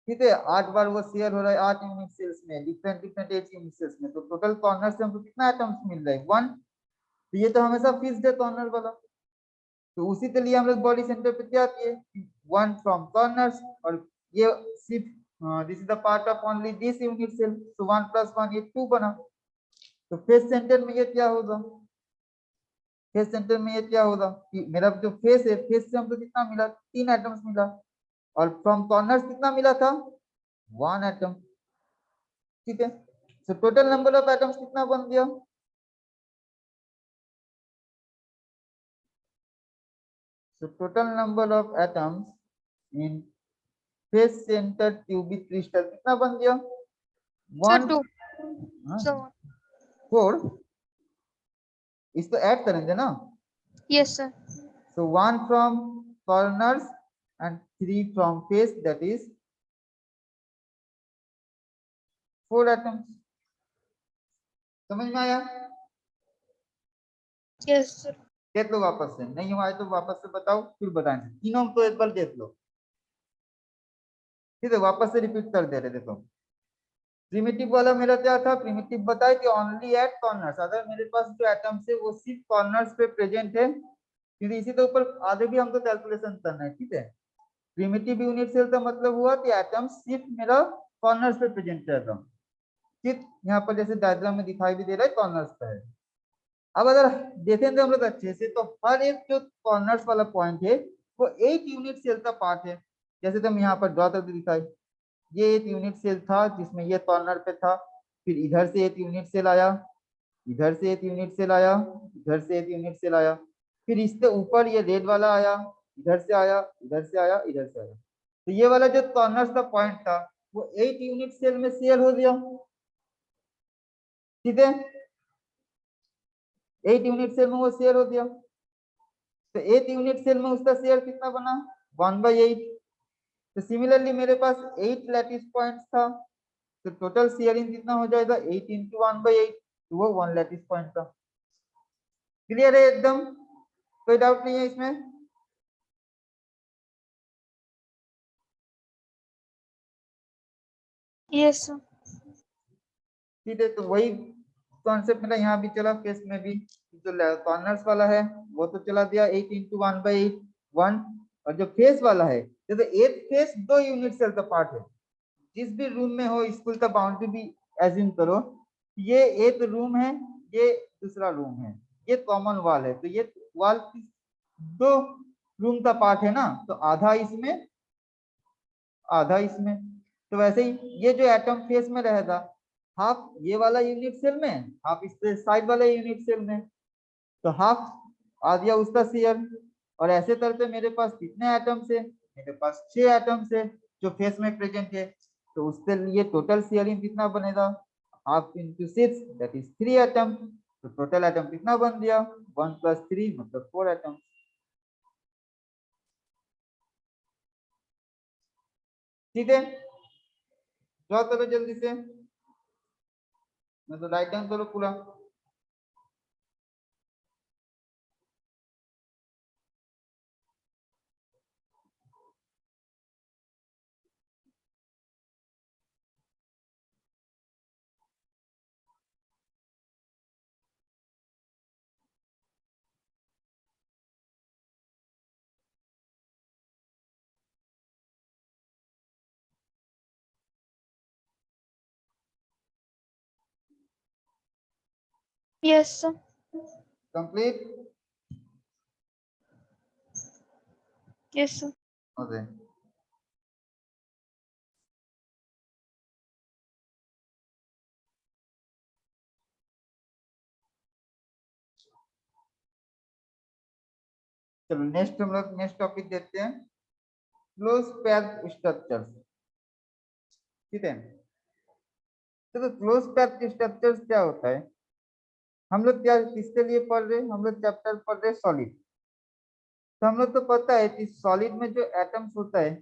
ठीक है, 8 बार वो शेयर हो रहा है 8 यूनिट सेल्स में, डिफरेंट 8 यूनिट सेल्स में। तो टोटल कॉर्नर से हमको कितना एटम्स मिल रहा है? 1। तो ये तो हमेशा फिक्स्ड है कॉर्नर वाला, तो उसी के लिए हम लोग बॉडी सेंटर पे क्या किए? 1 फ्रॉम कॉर्नर्स, और ये सिर्फ this is the part of only this unit cell, तो 1 + 1 ये 2 बना। तो फेस सेंटर में ये क्या होगा? फेस सेंटर में ये क्या होगा कि मेरा जो फेस है, फेस से हमको कितना मिला? 3 एटम्स मिला, और फ्रॉम कॉर्नर्स कितना मिला था? 1 एटम। ठीक है, तो टोटल नंबर ऑफ एटम्स कितना बन गया? So total number of atoms in face center cubic crystal कितना बन गया? Sir, 1। 2. हाँ, So, 4। इसको ऐड करेंगे ना, yes, sir. so 1 from corners and 3 from face, that is 4 atoms। समझ में आया? Yes, sir. देख लो वापस से, नहीं हुआ है तो वापस से बताओ, फिर बताएंगे। तीनों को एक बार देख लो, ठीक है, वापस से रिपीट कर दे रहे। देखो, प्रिमिटिव वाला मेरा क्या था? प्रिमिटिव बताए कि ओनली एट कॉर्नर्स, अगर मेरे पास जो एटम्स है वो सिर्फ कॉर्नर्स पे प्रेजेंट है, फिर इसी के ऊपर आगे भी हमको कैलकुलेशन करना है, ठीक है। प्रिमिटिव यूनिट सेल का मतलब हुआ कि एटम सिर्फ मेरा कॉर्नर्स पे प्रेजेंट कर रहा हूँ, सिर्फ यहाँ पर जैसे डायग्राम में दिखाई भी दे रहा है कॉर्नर्स पे है। अब अगर देखेंगे हम लोग अच्छे से तो हर एक जो कॉर्नर्स वाला पॉइंट है वो एक यूनिट सेल का पार्ट है। जैसे तो हम यहाँ पर ड्रॉ करके दिखाई, ये एक यूनिट सेल था जिसमें ये कॉर्नर पे था, फिर इधर से एक यूनिट सेल आया, इधर से एक यूनिट सेल आया, इधर से एक यूनिट सेल आया, फिर इसके ऊपर ये रेड वाला आया, इधर से आया, इधर से आया, इधर से आया। तो ये वाला जो कॉर्नर्स का पॉइंट था वो 8 यूनिट सेल में शेयर हो गया, ठीक है। 8 यूनिट सेल में वो शेयर हो गया, तो 8 यूनिट सेल में उसका शेयर कितना बना 1/8। तो सिमिलरली मेरे पास 8 लैटिस पॉइंट्स था, तो टोटल शेयरिंग कितना हो जाएगा 8 इंटू 1/8, तो वो 1 लैटिस पॉइंट था। क्लियर है एकदम, कोई डाउट नहीं है इसमें। Yes, sir. ठीक है, तो वही कॉन्सेप्ट मेरा यहाँ भी चला, फेस में भी जो कॉर्नर्स वाला है वो तो चला दिया 8 इंटू 1/8 1, और जो फेस वाला है जैसे 8 फेस 2 यूनिट सेल का पार्ट है। जिस भी रूम में हो, स्कूल का बाउंड्री भी एज्यूम करो, ये एक रूम है, ये दूसरा रूम है, ये कॉमन वॉल है, तो ये वॉल 2 रूम का पार्ट है ना, तो आधा इसमें आधा इसमें। तो वैसे ही ये जो एटम फेस में रहेगा, हाफ ये वाला यूनिट सेल में, हाफ इस साइड वाले यूनिट सेल में, तो हाफ आ गया उसका शेयर। और ऐसे करके मेरे पास कितने एटम्स है, मेरे पास 6 एटम्स है जो फेस में प्रेजेंट है, तो उसके लिए टोटल शेयरिंग कितना बनेगा, half into 6 that is 3 atom. तो टोटल एटम कितना बन गया 1 + 3 मतलब 4 एटम। ठीक है, ड्रॉ करो जल्दी से, मतलब राइट डाउन करो पूरा। Yes, sir. Complete Yes, sir. Okay. चलो नेक्स्ट हम लोग नेक्स्ट टॉपिक देखते हैं, क्लोज पैक्ड स्ट्रक्चर्स। ठीक है, तो क्लोज पैक्ड स्ट्रक्चर्स क्या होता है, हम लोग क्या किसके लिए पढ़ रहे हैं, हम लोग चैप्टर पढ़ रहे हैं सॉलिड। तो हम लोग को पता है कि सॉलिड में जो एटम्स होता है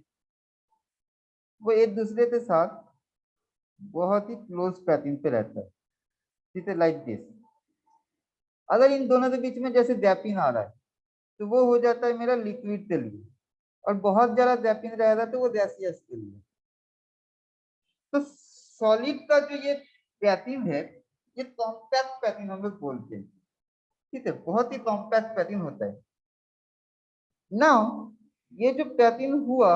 वो एक दूसरे के साथ बहुत ही क्लोज पैकिंग पे रहता है, ठीक है, लाइक दिस। अगर इन दोनों के बीच में जैसे गैपिंग आ रहा है तो वो हो जाता है मेरा लिक्विड के लिए, और बहुत ज्यादा गैपिंग रहेगा तो वो गैसियस के लिए। तो सॉलिड का जो ये पैकिंग है, ये कॉम्पैक्ट पैकिंग हम लोग बोलते हैं, ठीक है, बहुत ही कॉम्पैक्ट पैकिंग होता है। नाउ ये जो पैकिंग हुआ,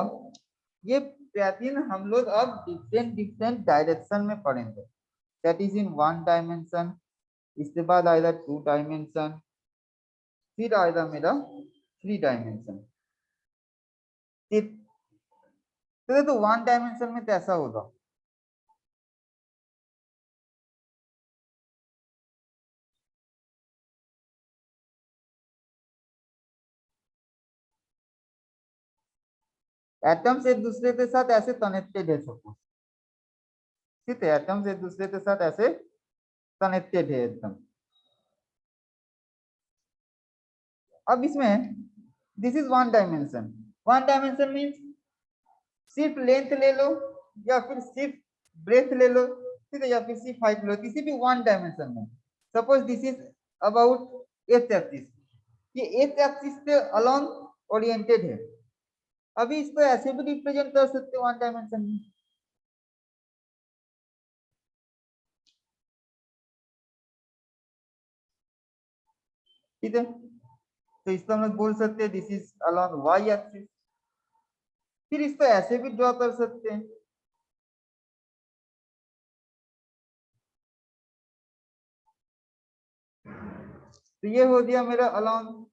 ये पैकिंग हम लोग अब डिफरेंट डिफरेंट डायरेक्शन में पढ़ेंगे, दैट इज इन 1 डायमेंशन, इसके बाद आएगा 2 डायमेंशन, फिर आएगा मेरा 3 डायमेंशन। तो 1 डायमेंशन में कैसा होगा, एटम्स एक दूसरे के साथ ऐसे कनेक्टेड है सपोज, ठीक है, एटम्स एक दूसरे के साथ ऐसे कनेक्टेड है एकदम। अब इसमें this is 1 dimension, 1 dimension means सिर्फ लेंथ ले लो या फिर सिर्फ ब्रेथ ले लो, ठीक है, या फिर सिर्फ हाइट ले लो, किसी भी 1 डायमेंशन में। सपोज दिस इज अबाउट एथ एक्सिस, ये एथ एक्सिस पे अलोंग ओरिएंटेड है। अभी इसको ऐसे भी रिप्रेजेंट कर सकते हो 1 डायमेंशन में, ठीक है। तो इसको हम लोग बोल सकते हैं this is along y axis. फिर इसको ऐसे भी ड्रॉ कर सकते हैं, तो ये हो गया मेरा along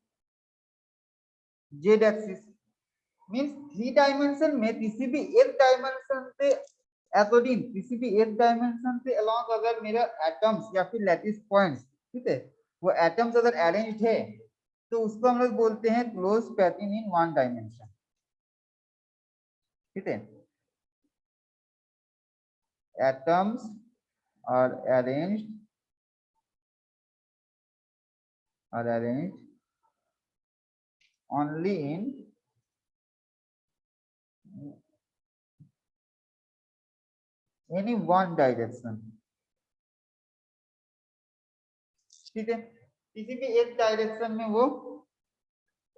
Z axis. Means 3 dimension में किसी भी एक डायमेंशन से अकॉर्डिंग, किसी भी एक डायमेंशन से अलोंग अगर मेरा एटम्स या फिर लैटिस पॉइंट्स, ठीक है, वो एटम्स अगर अरेंज्ड है तो उसको हम लोग बोलते हैं क्लोज पैटर्न इन 1 डायमेंशन। ठीक है, atoms are arranged only in any one direction। ठीक है, किसी भी एक डायरेक्शन में वो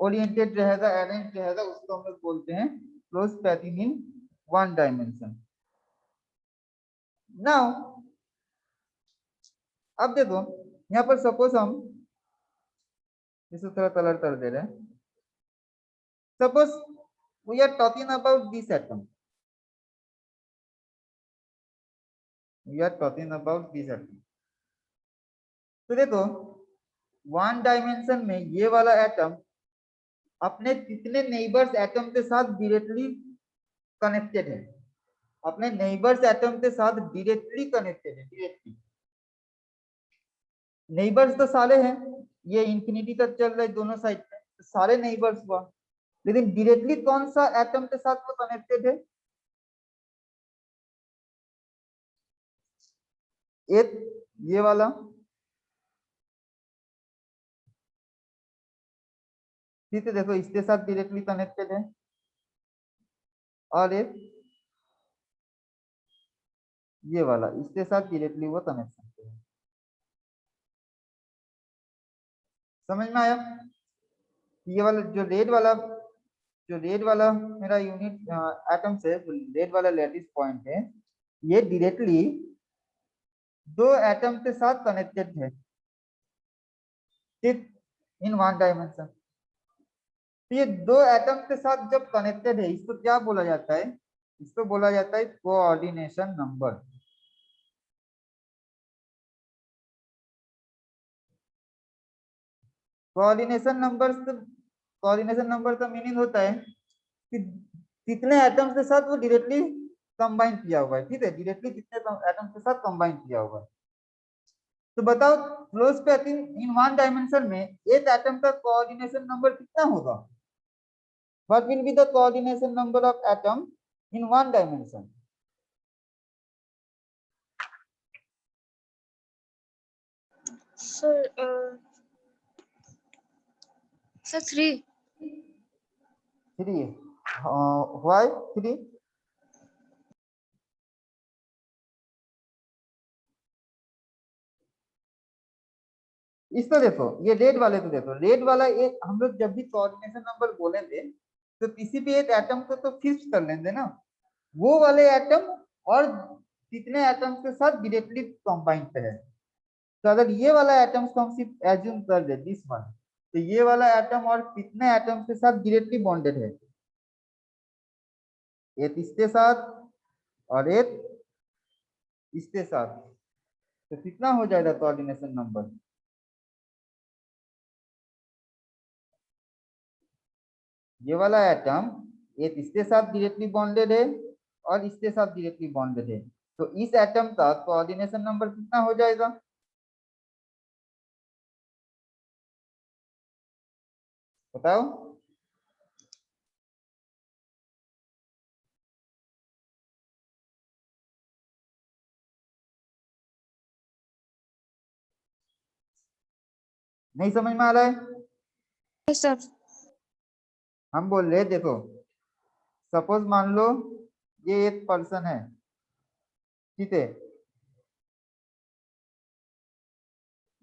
ओरिएंटेड रहेगा, अरेंज रहेगा, उसको हम लोग बोलते हैं close pattern in 1 dimension. Now अब देखो यहाँ पर सपोज हम इसे थोड़ा कलर कर दे रहे हैं। Suppose we are talking about this atom, we are talking about this atom. तो देखो 1 डायमेंशन में ये वाला एटम अपने कितने नेबर्स एटम के साथ डायरेक्टली कनेक्टेड है, अपने नेबर्स एटम के साथ डायरेक्टली कनेक्टेड है। डायरेक्टली नेबर्स तो सारे हैं, ये इंफिनिटी तक चल रहा है दोनों साइड पे, तो सारे नेबर्स हुआ, लेकिन डायरेक्टली कौन सा एटम के साथ वो कनेक्टेड है? एक ये वाला, ठीक है, देखो इसके साथ डायरेक्टली कनेक्टेड है, और एक ये वाला इसके साथ डायरेक्टली वो कनेक्शन है। समझ में आया? ये वाला जो रेड वाला मेरा यूनिट एटम से रेड वाला लैटिस पॉइंट है, ये डायरेक्टली 2 एटम के साथ कनेक्टेड है, ठीक, इन 1 डायमेंशन। तो ये 2 एटम के साथ जब कनेक्टेड है, इसको क्या बोला जाता है? इसको बोला जाता है कोऑर्डिनेशन नंबर। कोऑर्डिनेशन नंबर का मीनिंग होता है कि कितने एटम्स के साथ वो डायरेक्टली कंबाइन किया हुआ है। ठीक है, डायरेक्टली कितने एटम्स के साथ कंबाइन किया हुआ है। तो बताओ क्लोज पैटर्न इन 1 डायमेंशन में एक एटम का कोऑर्डिनेशन नंबर कितना होगा? What will be the coordination number of atom in 1 dimension? Sir, sir, 3. 3। Why 3? इसको देखो, ये रेड वाले को देखो, रेड वाला एक हम लोग जब भी कोऑर्डिनेशन नंबर बोलेंगे तो किसी भी एक एटम को तो फिक्स कर लेंगे ना, वो वाले एटम और कितने एटम्स के साथ डायरेक्टली कंबाइंड है। तो अगर ये वाला एटम्स को हम सिर्फ एज्यूम कर दे दिस वन, तो ये वाला एटम और कितने एटम्स के साथ डायरेक्टली बॉन्डेड है? एक इसके साथ और एक इसके साथ, तो कितना हो जाएगा कोऑर्डिनेशन नंबर? ये वाला एटम एक इसके साथ डायरेक्टली बॉन्डेड है और इसके साथ डायरेक्टली बॉन्डेड है, तो इस एटम का कोऑर्डिनेशन नंबर कितना हो जाएगा? बताओ। नहीं समझ में आ रहा है? Yes, sir. हम बोल रहे देखो, सपोज मान लो ये एक पर्सन है, ठीक है,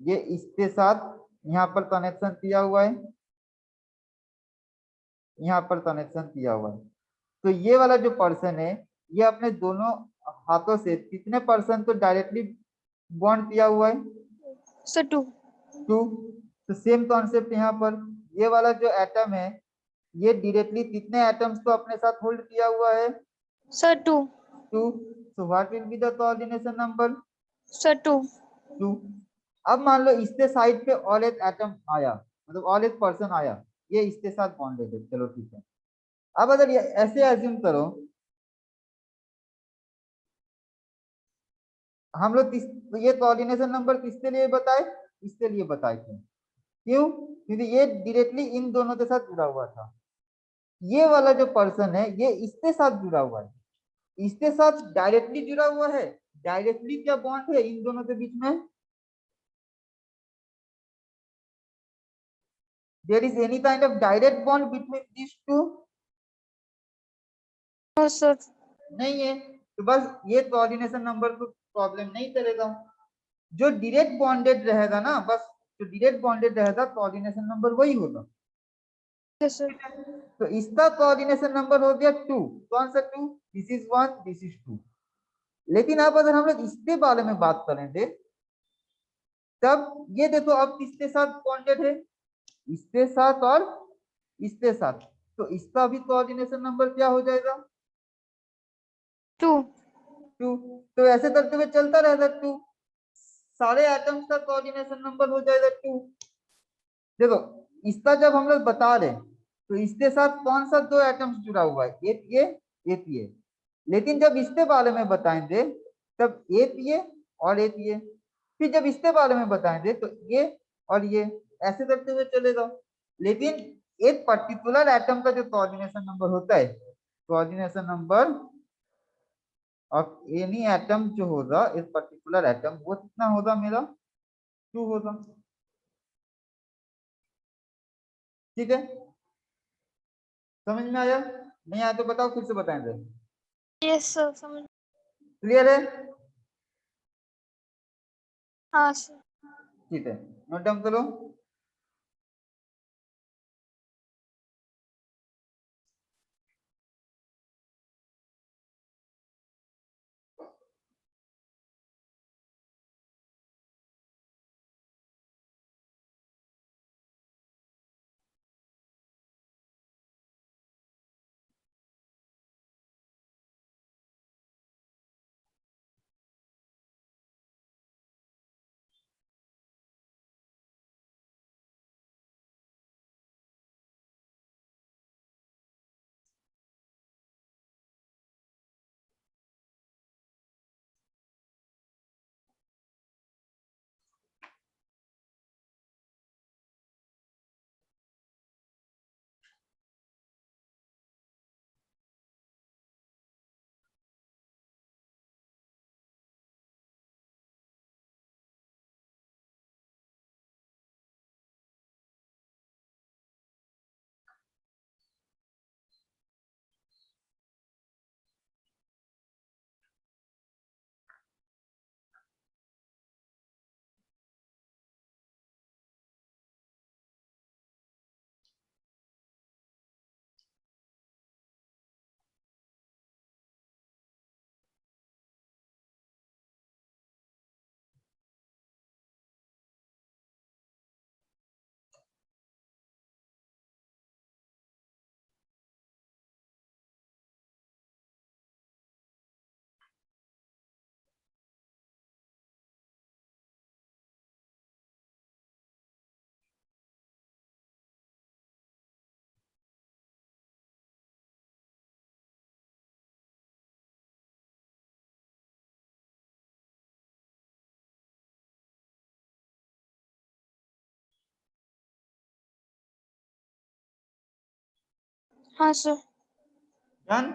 ये इसके साथ यहाँ पर कनेक्शन किया हुआ है, यहाँ पर कनेक्शन किया हुआ है, तो ये वाला जो पर्सन है ये अपने दोनों हाथों से कितने पर्सन तो डायरेक्टली बॉन्ड किया हुआ है? Sir, 2. 2। तो सेम कॉन्सेप्ट यहाँ पर, ये वाला जो एटम है ये डायरेक्टली कितने एटम्स को अपने साथ होल्ड किया हुआ है? Sir, 2. 2. So what will be the coordination number? Sir, 2. 2. अब मान लो इसके साइड पे और एक एटम आया, मतलब और एक पर्सन आया, ये इसके साथ बॉन्डेड है, चलो ठीक है। अब अगर ये ऐसे एज्यूम करो, हम लोग ये कोऑर्डिनेशन नंबर किसके लिए बताए? इसके लिए बताए थे। क्यों? क्योंकि ये डायरेक्टली इन दोनों के साथ जुड़ा हुआ था। ये वाला जो पर्सन है ये इसके साथ जुड़ा हुआ है, इसके साथ डायरेक्टली जुड़ा हुआ है। डायरेक्टली क्या बॉन्ड है इन दोनों के बीच में? There is any kind of direct bond between this two? No, sir. नहीं है, तो बस ये कोऑर्डिनेशन नंबर को प्रॉब्लम नहीं करेगा। जो डायरेक्ट बॉन्डेड रहेगा ना, बस जो डायरेक्ट बॉन्डेड रहेगा कोऑर्डिनेशन नंबर वही होगा। Yes, sir. तो इसका कोऑर्डिनेशन नंबर हो गया 2। कौन सा 2? This is 1, this is 2। लेकिन अब अगर हम लोग इसके बारे में बात करेंगे, तब ये देखो अब किसके साथ बॉन्डेड है? इसके साथ और इसके साथ। तो इसका भी कोऑर्डिनेशन नंबर क्या हो जाएगा? 2. 2। तो ऐसे करते हुए चलता रहेगा 2, सारे एटम्स का कोऑर्डिनेशन नंबर हो जाएगा 2। देखो इसका जब हम लोग बता रहे तो इसके साथ कौन सा 2 एटम्स जुड़ा हुआ है? एक ये। लेकिन जब इसके बारे में बताएंगे तब एक ये और एक ये, फिर जब इसके बारे में बताएंगे तो ये और ये, ऐसे करते हुए चलेगा। लेकिन एक पर्टिकुलर एटम का जो कोऑर्डिनेशन नंबर होता है, coordination number of any atom जो होगा, एक पर्टिकुलर एटम, वो कितना होगा? मेरा 2 होगा। ठीक है, समझ में आया? नहीं आया तो बताओ, फिर से बताएंगे। Yes, sir. समझ। क्लियर है? हाँ, sir. ठीक है, नोट डाउन करो। हाँ, sir. डन?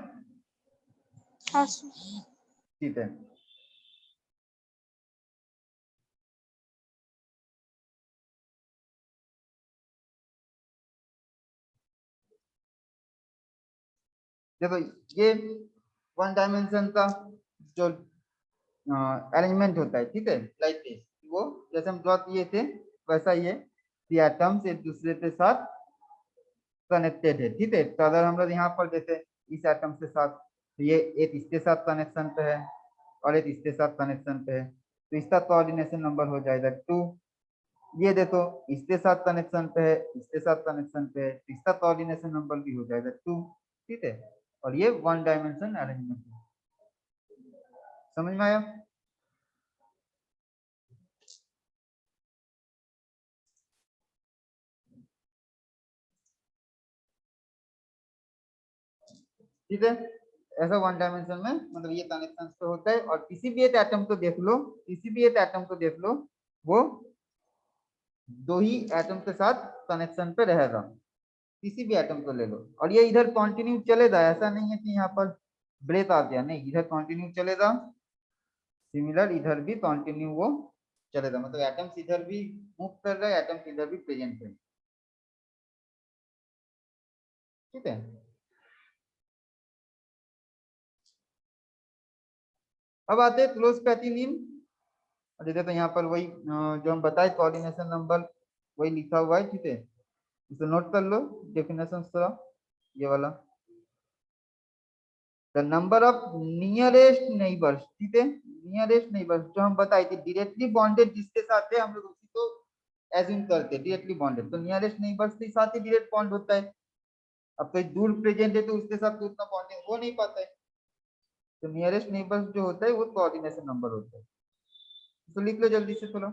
हाँ, sir. ठीक है, देखो ये 1 डायमेंशन का जो अरेंजमेंट होता है, ठीक है, लाइक दिस, वो जैसे हम ड्रॉ किए थे वैसा ही है। ये एटम्स एक दूसरे के साथ कनेक्टेड है, ठीक है। तो अगर हम लोग यहाँ पर जैसे इस एटम के साथ, तो ये एक इसके साथ कनेक्शन पे है और एक इसके साथ कनेक्शन पे है, तो इसका कोऑर्डिनेशन नंबर हो जाएगा 2। ये देखो इसके साथ कनेक्शन पे है, इसके साथ कनेक्शन पे है, इसका कोऑर्डिनेशन नंबर भी हो जाएगा 2। ठीक है, और ये 1 डायमेंशन अरेंजमेंट है। समझ में आया? ठीक है, ऐसा 1 डायमेंशन में मतलब ये कनेक्शन पे होता है। और किसी भी एक एटम को देख लो, किसी भी एक एटम को देख लो, वो 2 ही एटम के साथ कनेक्शन पे रहेगा। किसी भी एटम को ले लो, और ये इधर कंटिन्यू चलेगा, ऐसा नहीं है कि यहाँ पर ब्रेक आ गया, नहीं, इधर कंटिन्यू चलेगा। सिमिलर इधर भी कंटिन्यू वो चलेगा, मतलब एटम्स इधर भी मूव कर रहा है, एटम्स इधर भी प्रेजेंट है। ठीक है, अब आते हैं क्लोज पैथी नियम। देखते तो यहाँ पर वही जो हम बताए कोऑर्डिनेशन नंबर वही लिखा हुआ है। ठीक है, इसे नोट कर लो डेफिनेशन थोड़ा, ये वाला the number of nearest neighbours. ठीक है, नियरेस्ट नेबर्स जो हम बताए थे डायरेक्टली बॉन्डेड जिसके साथ है हम लोग उसी को एज्यूम करते हैं डायरेक्टली बॉन्डेड, तो नियरेस्ट नेबर्स के साथ ही डायरेक्ट बॉन्ड होता है। अब कोई दूर प्रेजेंट है तो उसके साथ तो उतना बॉन्डिंग हो नहीं पाता है, तो नियरेस्ट नेबर्स जो होता है वो कोऑर्डिनेशन नंबर होता है। तो लिख लो जल्दी से थोड़ा।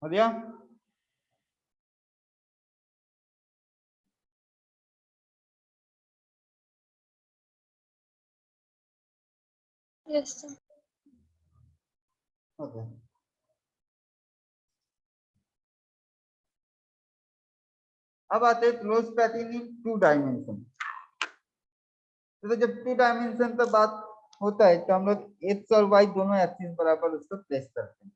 हो गया? Yes, sir. ओके, अब आते हैं क्लोज पैटर्न इन 2 डायमेंशन। तो जब 2 डायमेंशन का बात होता है तो हम लोग एक्स और वाई दोनों एक्सिस बराबर उसको प्लेस करते हैं।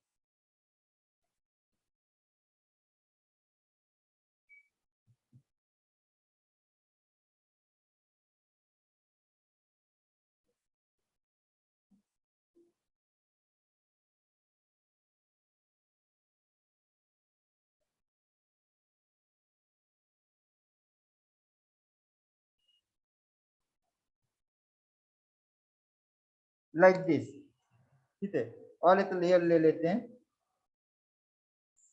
Like this. ठीक है, और एक लेयर ले लेते हैं,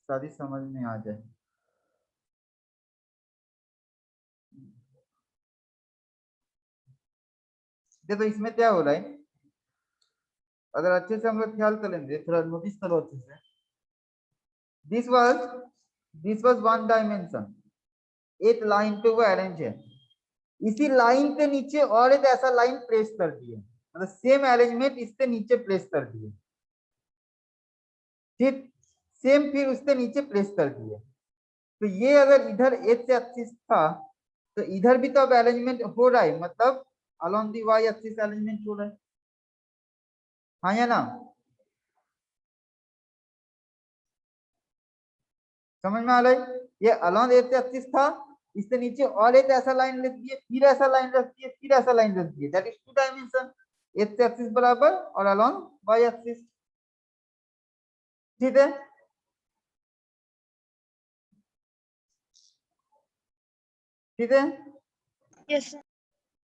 सारी समझ में आ जाए। देखो इसमें क्या हो रहा है, अगर अच्छे से हम लोग ख्याल कर लेंगे, थोड़ा नोटिस करो अच्छे से। This was this was 1 dimension, एक लाइन पे वो अरेंज है। इसी लाइन के नीचे और एक ऐसा लाइन प्लेस कर दिए, मतलब सेम अरेंजमेंट इसके नीचे प्लेस कर दिए। ठीक, सेम फिर उसके नीचे प्लेस कर दिए। तो ये अगर इधर एक्स एक्सिस था तो इधर भी तो अब अरेंजमेंट हो रहा है, मतलब along the y axis arrangement हो रहा है, हाँ या ना? समझ में आ रहा है? ये अलोंग एक्स एक्सिस था, इससे नीचे और एक ऐसा लाइन रख दिए, फिर ऐसा लाइन रख दिए, फिर ऐसा लाइन रख दिए, that is 2 dimension. X axis बराबर और अलोंग वाई एक्सिस। ठीक है, ठीक है, Yes, sir.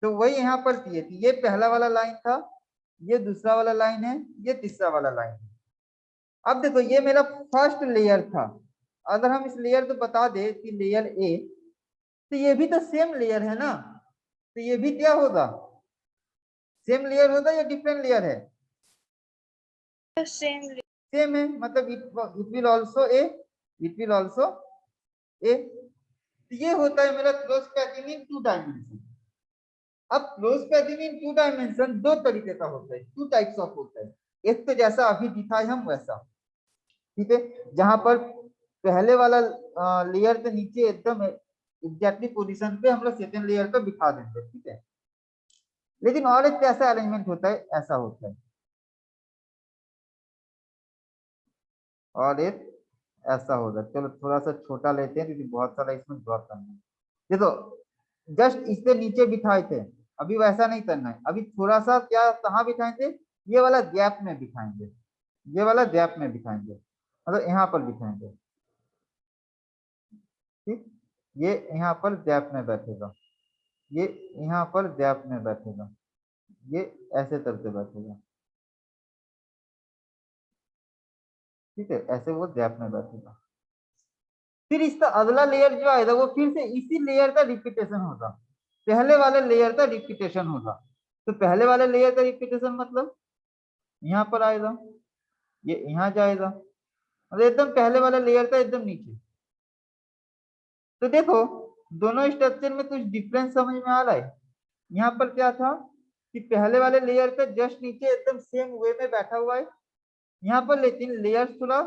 तो वही यहाँ पर किए थी। ये पहला वाला लाइन था, ये दूसरा वाला लाइन है, ये तीसरा वाला लाइन है। अब देखो ये मेरा फर्स्ट लेयर था, अगर हम इस लेयर को बता दे कि लेयर ए, तो ये भी तो सेम लेयर है ना, तो ये भी क्या होगा, सेम लेयर होगा या डिफरेंट लेयर है? Same. सेम है, मतलब it will also a, it will also a. ये होता है मेरा क्लोज पैकिंग इन 2 डायमेंशन। अब क्लोज पैकिंग इन 2 डायमेंशन 2 तरीके का होता है, 2 टाइप्स ऑफ होता है। एक तो जैसा अभी दिखाए हम वैसा, ठीक है, जहां पर पहले वाला लेयर के नीचे एकदम एग्जैक्टली पोजीशन पे हम लोग सेकंड लेयर को बिठा देंगे, ठीक है। लेकिन और एक कैसा अरेंजमेंट होता है, ऐसा होता है, और एक ऐसा होगा। चलो थोड़ा सा छोटा लेते हैं क्योंकि बहुत सारा इसमें ड्रॉ करना है। देखो जस्ट इससे नीचे बिठाए थे, अभी वैसा नहीं करना है, अभी थोड़ा सा क्या कहाँ बिठाएंगे, ये वाला गैप में बिठाएंगे, ये वाला गैप में बिठाएंगे, मतलब यहाँ पर बिठाएंगे, ठीक। ये यहाँ पर गैप में बैठेगा, ये यहाँ पर गैप में बैठेगा, ये ऐसे करके बैठेगा, ठीक है, ऐसे वो गैप में बैठेगा। फिर इसका अगला लेयर जो आएगा वो फिर से इसी लेयर का रिपीटेशन होगा, पहले वाले लेयर का रिपीटेशन होगा। तो पहले वाले लेयर का रिपीटेशन मतलब यहाँ पर आएगा, ये यहाँ जाएगा, मतलब एकदम पहले वाले लेयर का एकदम नीचे। तो देखो दोनों स्ट्रक्चर में कुछ डिफरेंस समझ में आ रहा है। यहाँ पर क्या था कि पहले वाले लेयर का जस्ट नीचे एकदम सेम वे में बैठा हुआ है, यहाँ पर लेकिन लेयर थोड़ा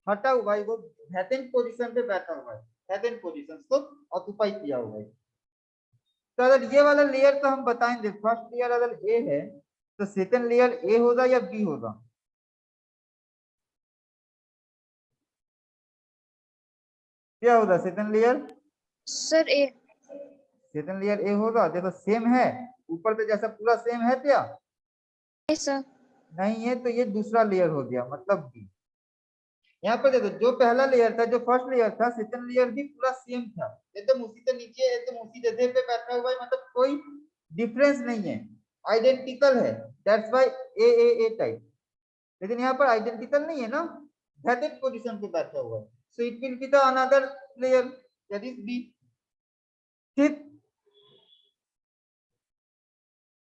हटा हुआ है, वो वैकेंट पोजीशन पे बैठा हुआ है, वैकेंट पोजीशन को ऑक्युपाई किया हुआ है। तो अगर ये वाला लेयर तो हम बताएंगे, फर्स्ट लेयर अगर ए है तो सेकंड लेयर ए होगा या बी होगा? क्या होगा second layer? Sir A. Second layer A होगा। देखो सेम है, ऊपर पे जैसा पूरा सेम है क्या? सर नहीं है, तो ये दूसरा लेयर हो गया, मतलब बी। यहाँ पर देखो जो पहला लेयर था, जो फर्स्ट लेयर था, सेकंड लेयर भी पूरा सेम था, एकदम उसी के नीचे एकदम उसी जगह पे बैठा हुआ है, मतलब कोई डिफरेंस नहीं है, आइडेंटिकल है, दैट्स व्हाई ए टाइप। लेकिन यहाँ पर आइडेंटिकल नहीं है ना, वैकेंट पोजीशन पे बैठा हुआ है, so it will be the another layer, that is B, ठीक।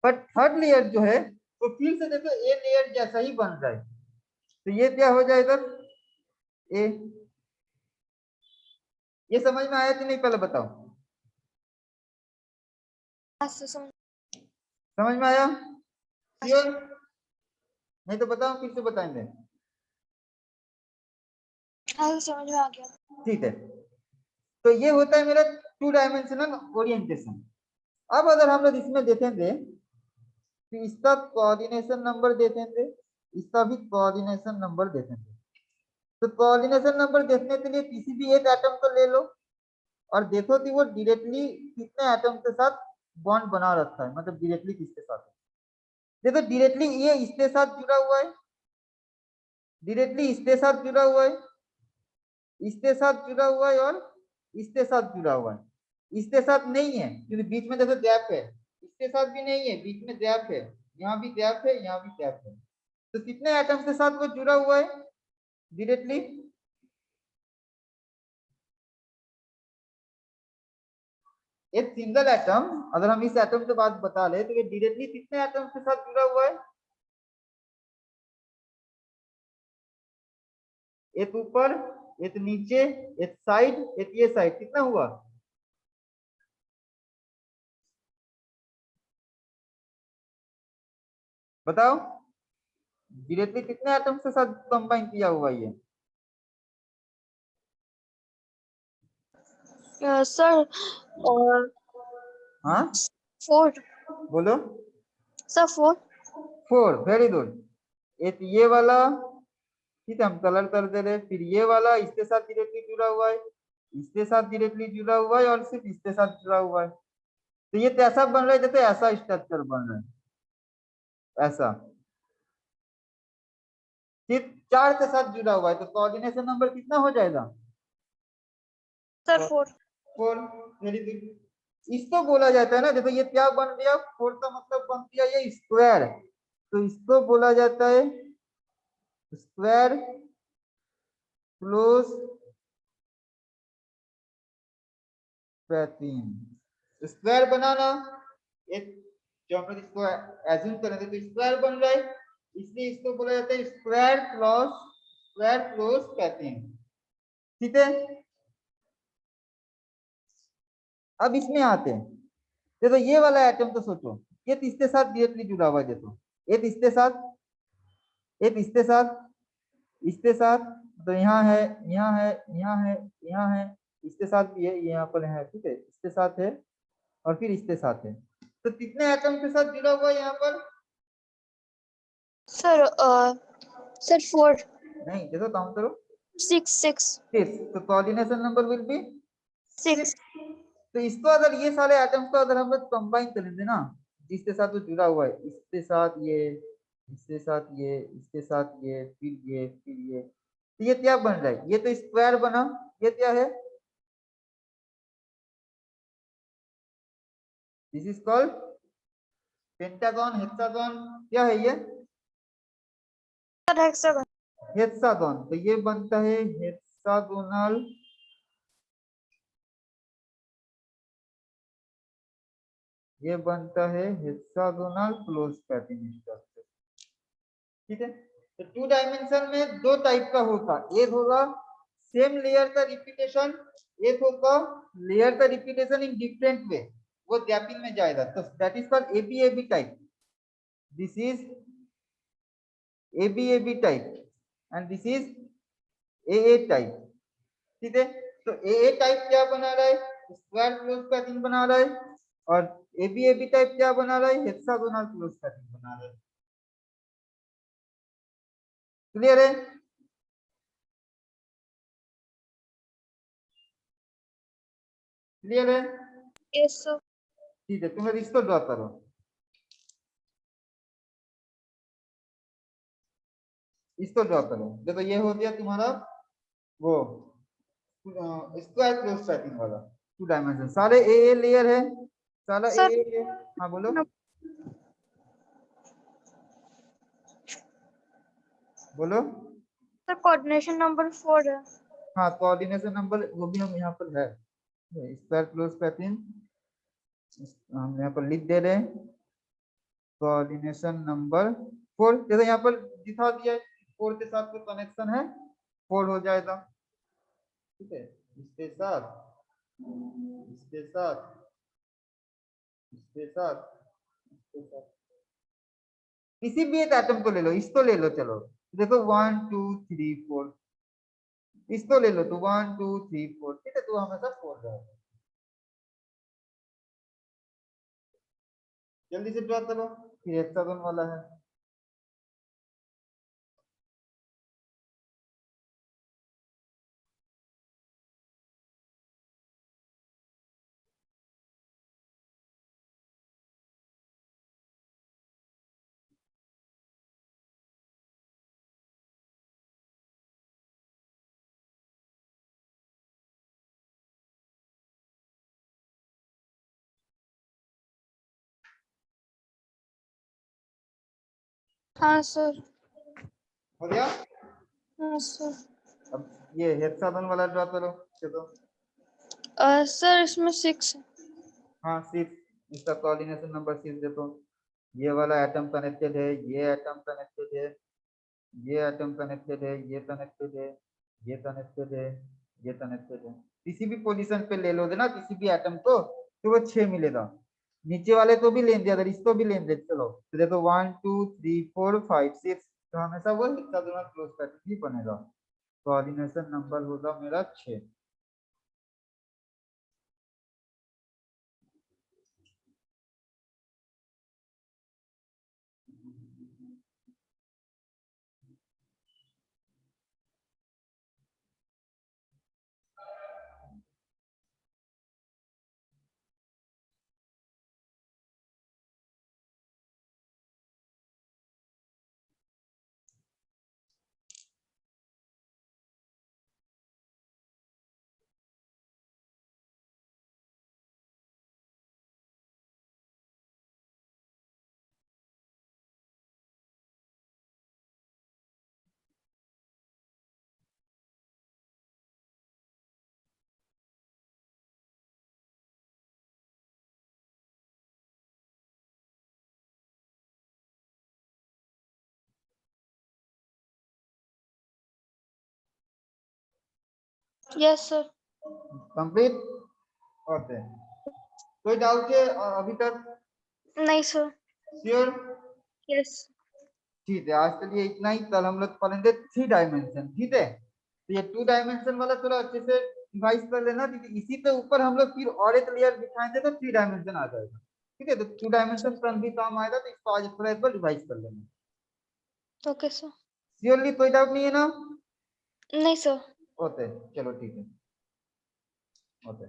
बट थर्ड लेयर जो है वो फिर से देखो ए लेयर जैसा ही बन रहा है, तो ये क्या हो जाएगा? ए। ये समझ में आया कि नहीं, पहले बताओ। समझ में आया? श्योर? नहीं तो बताओ, फिर से बताएंगे। हाँ समझ में आ गया। ठीक है, तो ये होता है मेरा 2 डायमेंशनल ओरिएंटेशन। अब अगर हम लोग इसमें देखेंगे कि इसका कोऑर्डिनेशन नंबर देखेंगे, इसका भी कोऑर्डिनेशन नंबर देखेंगे। तो कोऑर्डिनेशन नंबर देखने के लिए किसी भी एक एटम को ले लो और देखो कि वो डायरेक्टली कितने एटम के साथ बॉन्ड बना रखा है, मतलब डायरेक्टली किसके साथ है। देखो डायरेक्टली ये इसके साथ जुड़ा हुआ है, डायरेक्टली इसके साथ जुड़ा हुआ है, इसके साथ जुड़ा हुआ है, और इसके साथ जुड़ा हुआ है। इसके साथ नहीं है क्योंकि बीच में देखो गैप है, इसके साथ भी नहीं है, बीच में गैप है, यहाँ भी गैप है, यहाँ भी गैप है। तो कितने एटम्स के साथ वो जुड़ा हुआ है डायरेक्टली? एक सिंगल एटम, अगर हम इस एटम के बात बता ले तो ये डायरेक्टली कितने एटम्स के साथ जुड़ा हुआ है? एक ऊपर, एक नीचे, एक साइड, एक ये साइड, कितना हुआ? बताओ डायरेक्टली कितने एटम्स के साथ कंबाइन किया हुआ ये? सर और हाँ 4 बोलो। सर 4। 4, very good. एक ये वाला, ठीक है, हम कलर कर दे रहे। फिर ये वाला इसके साथ डायरेक्टली जुड़ा हुआ है, इसके साथ डायरेक्टली जुड़ा हुआ है, और सिर्फ इसके साथ जुड़ा हुआ है। तो ये कैसा बन रहा है? जैसे ऐसा स्ट्रक्चर बन रहा है, ऐसा, सिर्फ 4 के साथ जुड़ा हुआ है। तो कोऑर्डिनेशन नंबर कितना हो जाएगा? सर 4। 4, very good. इसको बोला जाता है ना, देखो ये क्या बन गया, 4 का मतलब बन गया ये स्क्वायर, तो इसको बोला जाता है स्क्वायर क्लोज पैकिंग। स्क्वायर बनाना, एक जो हम लोग इसको एज्यूम करेंगे तो स्क्वायर बन रहा है, इसलिए इसको बोला जाता है square close square close pattern. ठीक है, अब इसमें आते हैं। देखो ये वाला एटम तो सोचो, ये तो इसके साथ डायरेक्टली जुड़ा हुआ है। देखो ये तो इसके साथ, ये तो इसके साथ, इसके साथ, तो यहाँ है, यहाँ है, यहाँ है, यहाँ है, इसके साथ भी है, ये यहाँ पर है। ठीक है, इसके साथ है और फिर इसके साथ है। तो कितने एटम के साथ जुड़ा हुआ है यहाँ पर? सर सर 4 नहीं, देखो काउंट करो। 6 6, तो कोऑर्डिनेशन नंबर विल बी 6 तो इसको अगर ये सारे एटम्स को अगर हम लोग कंबाइन कर लेते ना, जिसके साथ वो जुड़ा हुआ है, इसके साथ ये, इसके साथ ये, इसके साथ ये, फिर ये, फिर ये, तो ये क्या बन रहा है? ये तो स्क्वायर बना। ये क्या है? This is called pentagon, hexagon. क्या है ये? Sir hexagon. हेक्सागन। तो ये बनता है हेक्सागोनल, ये बनता है हेक्सागोनल क्लोज पैटर्न स्ट्रक्चर। ठीक है, तो 2 डायमेंशन में 2 टाइप का होगा। एक होगा सेम लेयर का रिपीटेशन, एक होगा लेयर का रिपीटेशन इन डिफरेंट वे, वो गैपिंग में जाएगा। तो that is called ABAB type. This is ABAB type and this is AA type. ठीक है, तो एए टाइप क्या बना रहा है? स्क्वायर क्लोज पैटर्न बना रहा है, और एबीएबी टाइप क्या बना रहा है? हेक्सागोनल क्लोज पैटर्न बना रहा है। क्लियर है? क्लियर है? Yes sir. ठीक है, तुम्हें इसको ड्रॉ करो। इसको ड्रॉ करो। देखो ये हो गया तुम्हारा वो स्क्वायर क्लोज पैटर्न वाला 2 डायमेंशन। सारे ए लेयर है, सारा सर ए। हाँ बोलो, बोलो। सर कोऑर्डिनेशन नंबर 4 है। हाँ, कोऑर्डिनेशन नंबर वो भी हम यहाँ पर है, स्क्वायर क्लोज पैटर्न हम यहाँ पर लिख दे रहे हैं। कोऑर्डिनेशन नंबर 4, जैसे यहाँ पर दिखा दिया है, 4 के साथ कोई कनेक्शन है, 4 हो जाएगा। ठीक है, इसके साथ, इसके साथ, इसके साथ, इसके साथ, किसी भी एक एटम को ले लो, इसको ले लो। चलो देखो 1 2 3 4, इसको ले लो तो 1 2 3 4। ठीक है, तो हमेशा 4 रहेगा। जल्दी से ड्रॉ करो, फिर हेक्सागन वाला है। हाँ सर। हो गया? हाँ सर। अब ये हेक्सागन वाला ड्रॉ करो। चलो, सर इसमें 6 है। हाँ 6, इसका कोऑर्डिनेशन नंबर 6 देखो। ये वाला एटम कनेक्टेड है, ये एटम कनेक्टेड है, ये एटम कनेक्टेड है, ये कनेक्टेड है, ये कनेक्टेड है, ये कनेक्टेड है। किसी भी पोजीशन पे ले लोगे ना किसी भी एटम को, तो वो 6 मिलेगा। नीचे वाले को भी लेंगे, अगर इसको भी लेंगे, चलो तो देखो 1 2 3 4 5 6, तो हमेशा वो हेक्सागोनल क्लोज पैटर्न ही बनेगा। कोऑर्डिनेशन नंबर होगा मेरा 6। Yes, sir. कंप्लीट ओके, कोई डाउट है अभी तक? नहीं sir. श्योर? Yes. ठीक है, आज के लिए इतना ही। कल हम लोग पढ़ेंगे 3 डायमेंशन, ठीक है? तो ये 2 डायमेंशन वाला थोड़ा अच्छे से रिवाइज कर लेना, क्योंकि इसी पे ऊपर हम लोग फिर और एक लेयर दिखाएंगे तो 3 डायमेंशन आ जाएगा, ठीक है? तो 2 डायमेंशन पर भी काम आएगा, तो इसको आज थोड़ा एक बार रिवाइज कर लेना। Okay, sir. श्योरली कोई डाउट नहीं है ना? नहीं sir. ओके, चलो ठीक है, ओके।